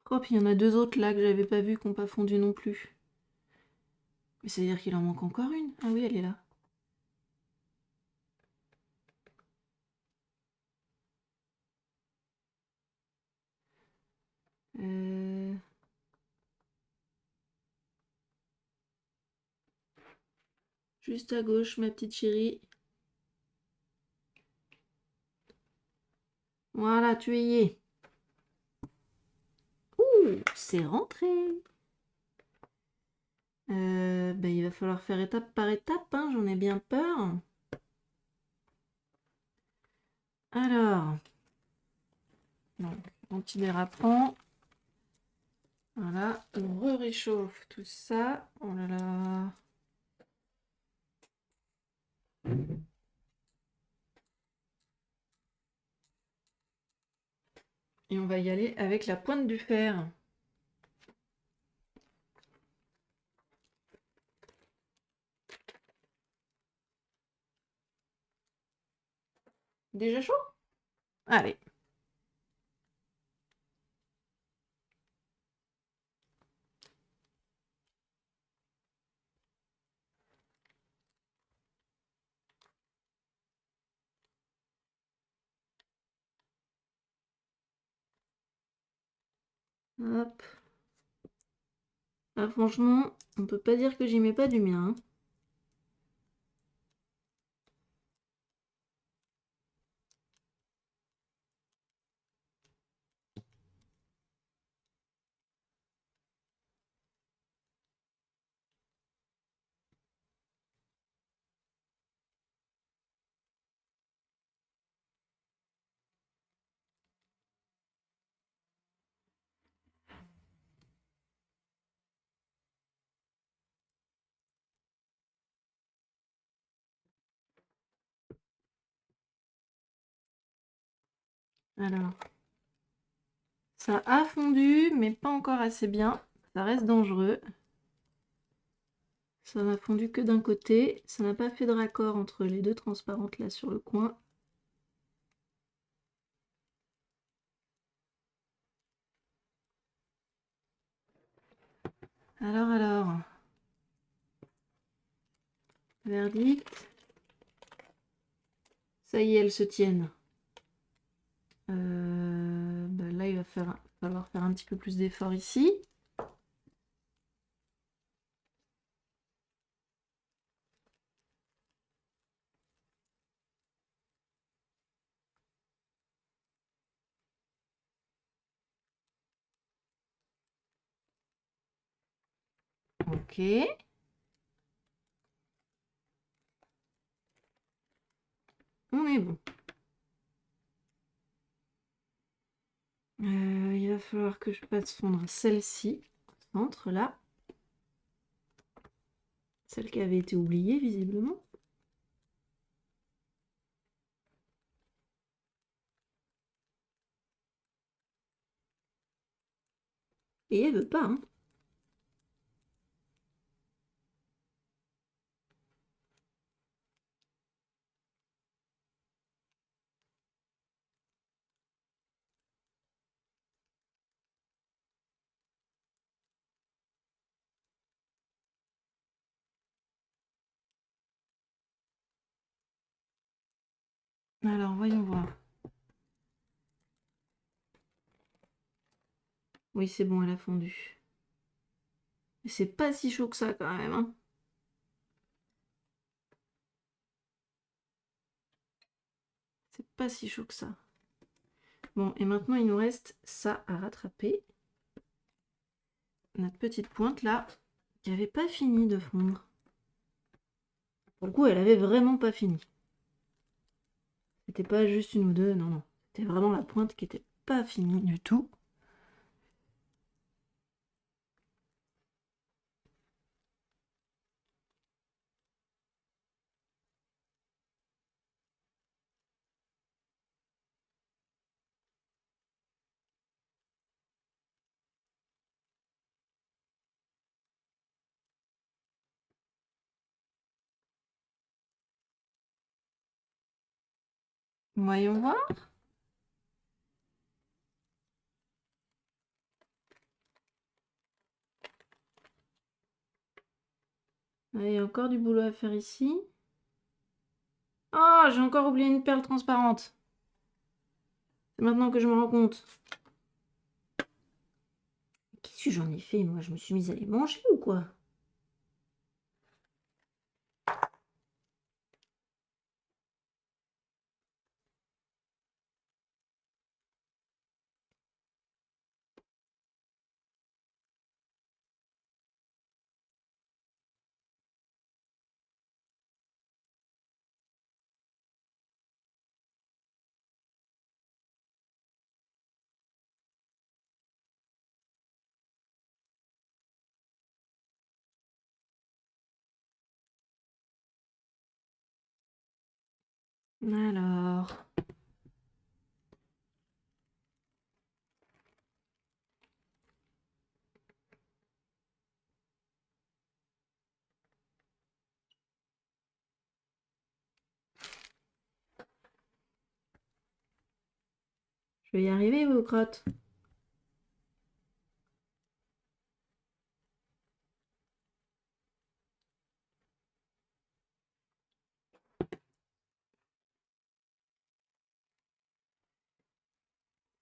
Oh, puis il y en a deux autres là que j'avais pas vu, qui n'ont pas fondu non plus. Mais ça veut dire qu'il en manque encore une. Ah oui, elle est là. Euh... Juste à gauche, ma petite chérie. Voilà, tu y es. Ouh, c'est rentré. Il va falloir faire étape par étape, hein, j'en ai bien peur. Alors, donc, antidérapant. Voilà, on réchauffe tout ça. Oh là là. Et on va y aller avec la pointe du fer. Déjà chaud? Allez. Hop. Ah, franchement, on peut pas dire que j'y mets pas du mien, hein. Alors, ça a fondu, mais pas encore assez bien. Ça reste dangereux. Ça n'a fondu que d'un côté. Ça n'a pas fait de raccord entre les deux transparentes là sur le coin. Alors. Verdict. Ça y est, elles se tiennent. Là, il va falloir faire un petit peu plus d'effort ici. Ok. On est bon. Il va falloir que je fasse fondre celle-ci, au centre, là. Celle qui avait été oubliée, visiblement. Et elle veut pas, hein. Alors, voyons voir. Oui, c'est bon, elle a fondu. Mais c'est pas si chaud que ça, quand même, hein. C'est pas si chaud que ça. Bon, et maintenant, il nous reste ça à rattraper. Notre petite pointe, là, qui n'avait pas fini de fondre. Pour le coup, elle avait vraiment pas fini. C'était pas juste une ou deux, non. C'était vraiment la pointe qui était pas finie du tout. Voyons voir. Il y a encore du boulot à faire ici. Oh, j'ai encore oublié une perle transparente. C'est maintenant que je me rends compte. Qu'est-ce que j'en ai fait, moi? Je me suis mise à les manger ou quoi? Alors... Je vais y arriver, vos crottes.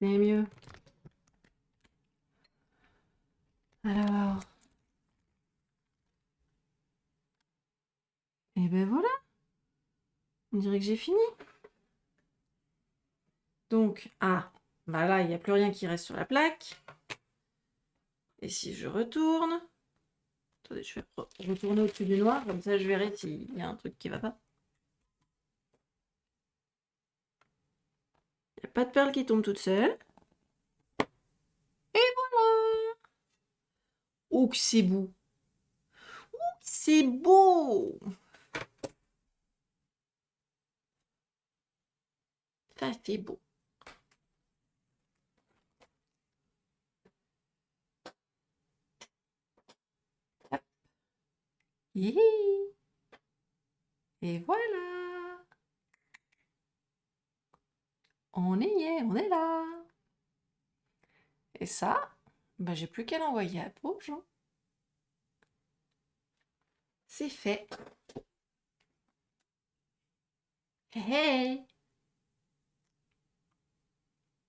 C'est mieux. Alors... Et ben voilà. On dirait que j'ai fini. Donc, bah là, il n'y a plus rien qui reste sur la plaque. Et si je retourne... Attendez, je vais retourner au-dessus du noir, comme ça je verrai s'il y a un truc qui va pas. Il n'y a pas de perle qui tombe toute seule. Et voilà! Oh, que c'est beau! Oh, c'est beau! Ça, c'est beau. Hihi. Et voilà. On y est, on est là. Et ça, bah, j'ai plus qu'à l'envoyer à Pauge, hein. C'est fait. Hey, hey.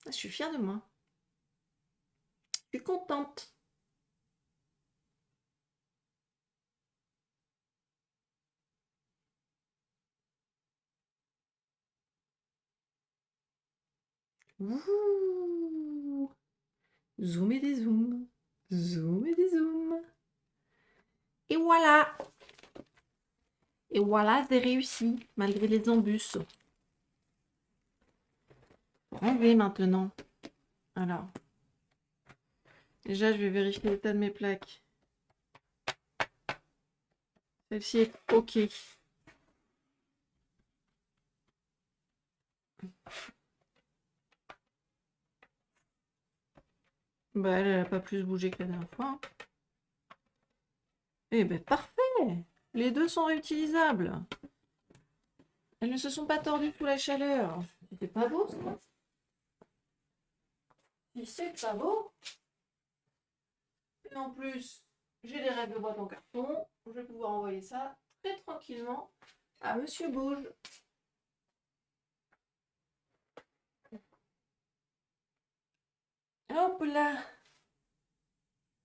Je suis fière de moi. Je suis contente. Ouh. Zoom et des zooms. Zoom et des zooms. Et voilà. Et voilà, c'est réussi, malgré les embûches. Enlever maintenant. Alors. Déjà, je vais vérifier l'état de mes plaques. Celle-ci est OK. Bah, elle n'a pas plus bougé que la dernière fois, hein. Eh ben, parfait. Les deux sont réutilisables. Elles ne se sont pas tordues sous la chaleur. C'était pas beau, ça? Si c'est pas beau. Et en plus, j'ai des règles de boîte en carton. Je vais pouvoir envoyer ça très tranquillement à Monsieur Bauge. Hop là.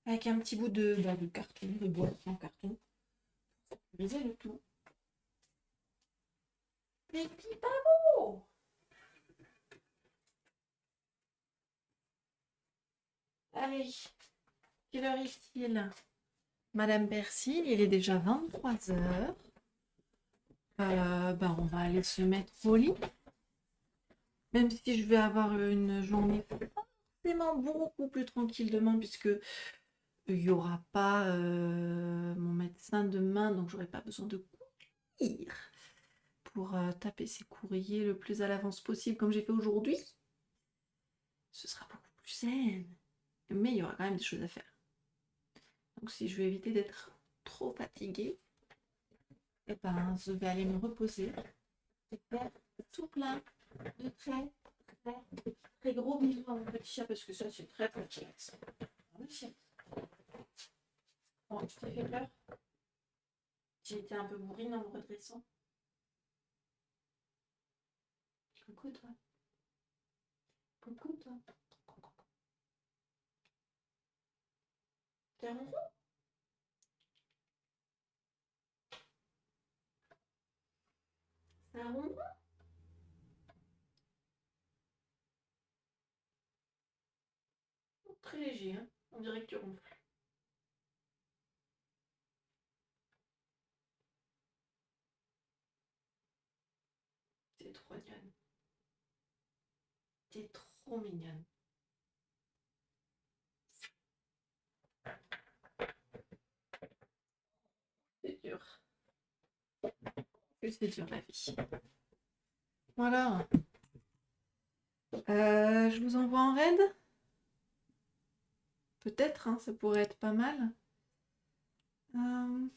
Avec un petit bout de carton, de boîte en carton. Briser le tout. Mais puis pas beau. Allez, quelle heure est-il? Madame Persil, il est déjà 23 heures. On va aller se mettre au lit. Même si je vais avoir une journée forcément beaucoup plus tranquille demain, puisque il n'y aura pas mon médecin demain, donc j'aurai pas besoin de courir pour taper ses courriers le plus à l'avance possible, comme j'ai fait aujourd'hui. Ce sera beaucoup plus zen. Mais il y aura quand même des choses à faire. Donc si je veux éviter d'être trop fatiguée, eh ben, je vais aller me reposer et faire tout plein de très, très, très gros bisous à mon petit chat parce que ça, c'est très, très relaxant. Bon, tu t'es fait peur? J'ai été un peu bourrine en me redressant. Coucou, toi. Coucou, toi. T'es ronron? C'est un ronron? Très léger, hein. On dirait que tu ronfles. T'es trop mignonne. T'es trop mignonne. C'est dur. Que c'est dur la vie. Voilà. Je vous envoie en raid? Peut-être, hein, ça pourrait être pas mal. Euh,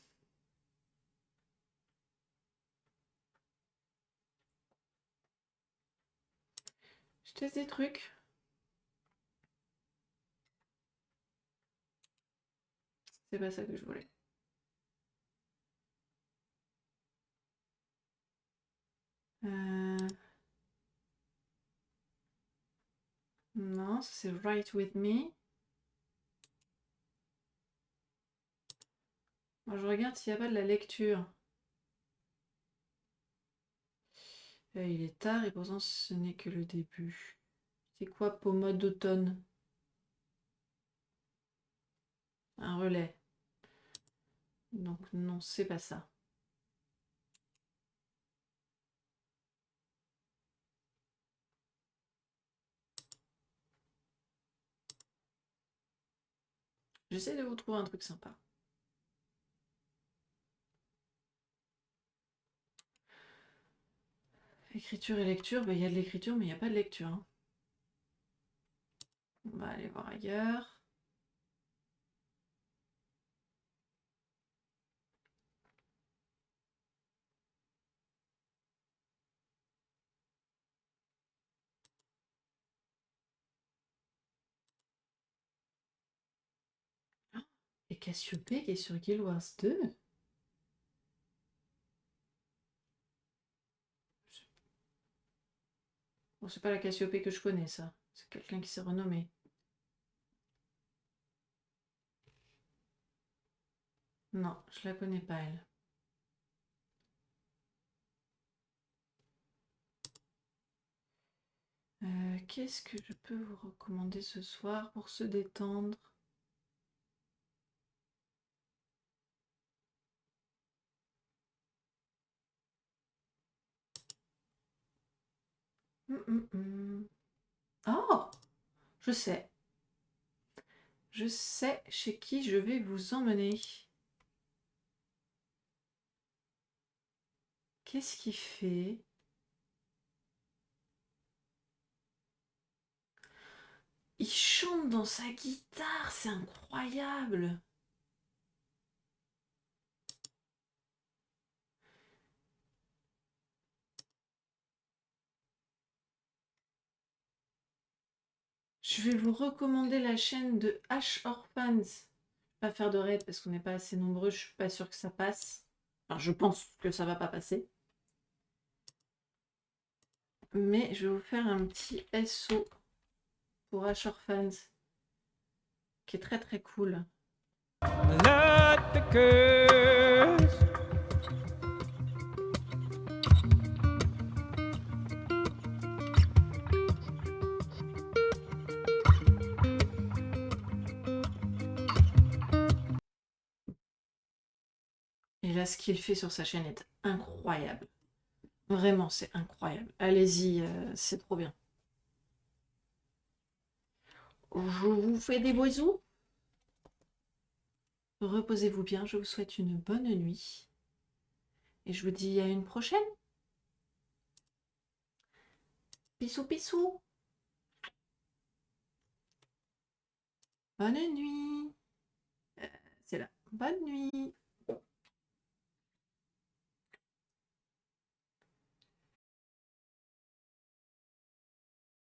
Je teste des trucs. C'est pas ça que je voulais. Non, ça c'est Write With Me. Moi, je regarde s'il n'y a pas de la lecture. Il est tard et pourtant ce n'est que le début. C'est quoi Pommade d'automne? Un relais. Donc non, c'est pas ça. J'essaie de vous trouver un truc sympa. Écriture et lecture, il y a de l'écriture mais il n'y a pas de lecture, hein. On va aller voir ailleurs. Et Cassiopée qui est sur Guild Wars 2. Bon, c'est pas la Cassiopée que je connais, ça. C'est quelqu'un qui s'est renommé. Non, je la connais pas, elle. Qu'est-ce que je peux vous recommander ce soir pour se détendre? Oh, je sais. Je sais chez qui je vais vous emmener. Qu'est-ce qu'il fait? Il chante dans sa guitare, c'est incroyable. Je vais vous recommander la chaîne de H Orphans. Pas faire de raid parce qu'on n'est pas assez nombreux, je suis pas sûre que ça passe. Enfin, je pense que ça va pas passer. Mais je vais vous faire un petit SO pour H Orphans qui est très très cool. Let the curse. Et là, ce qu'il fait sur sa chaîne est incroyable. Vraiment, c'est incroyable. Allez-y, c'est trop bien. Je vous fais des bisous. Reposez-vous bien, je vous souhaite une bonne nuit. Et je vous dis à une prochaine. Bisous, bisous. Bonne nuit. C'est là. Bonne nuit.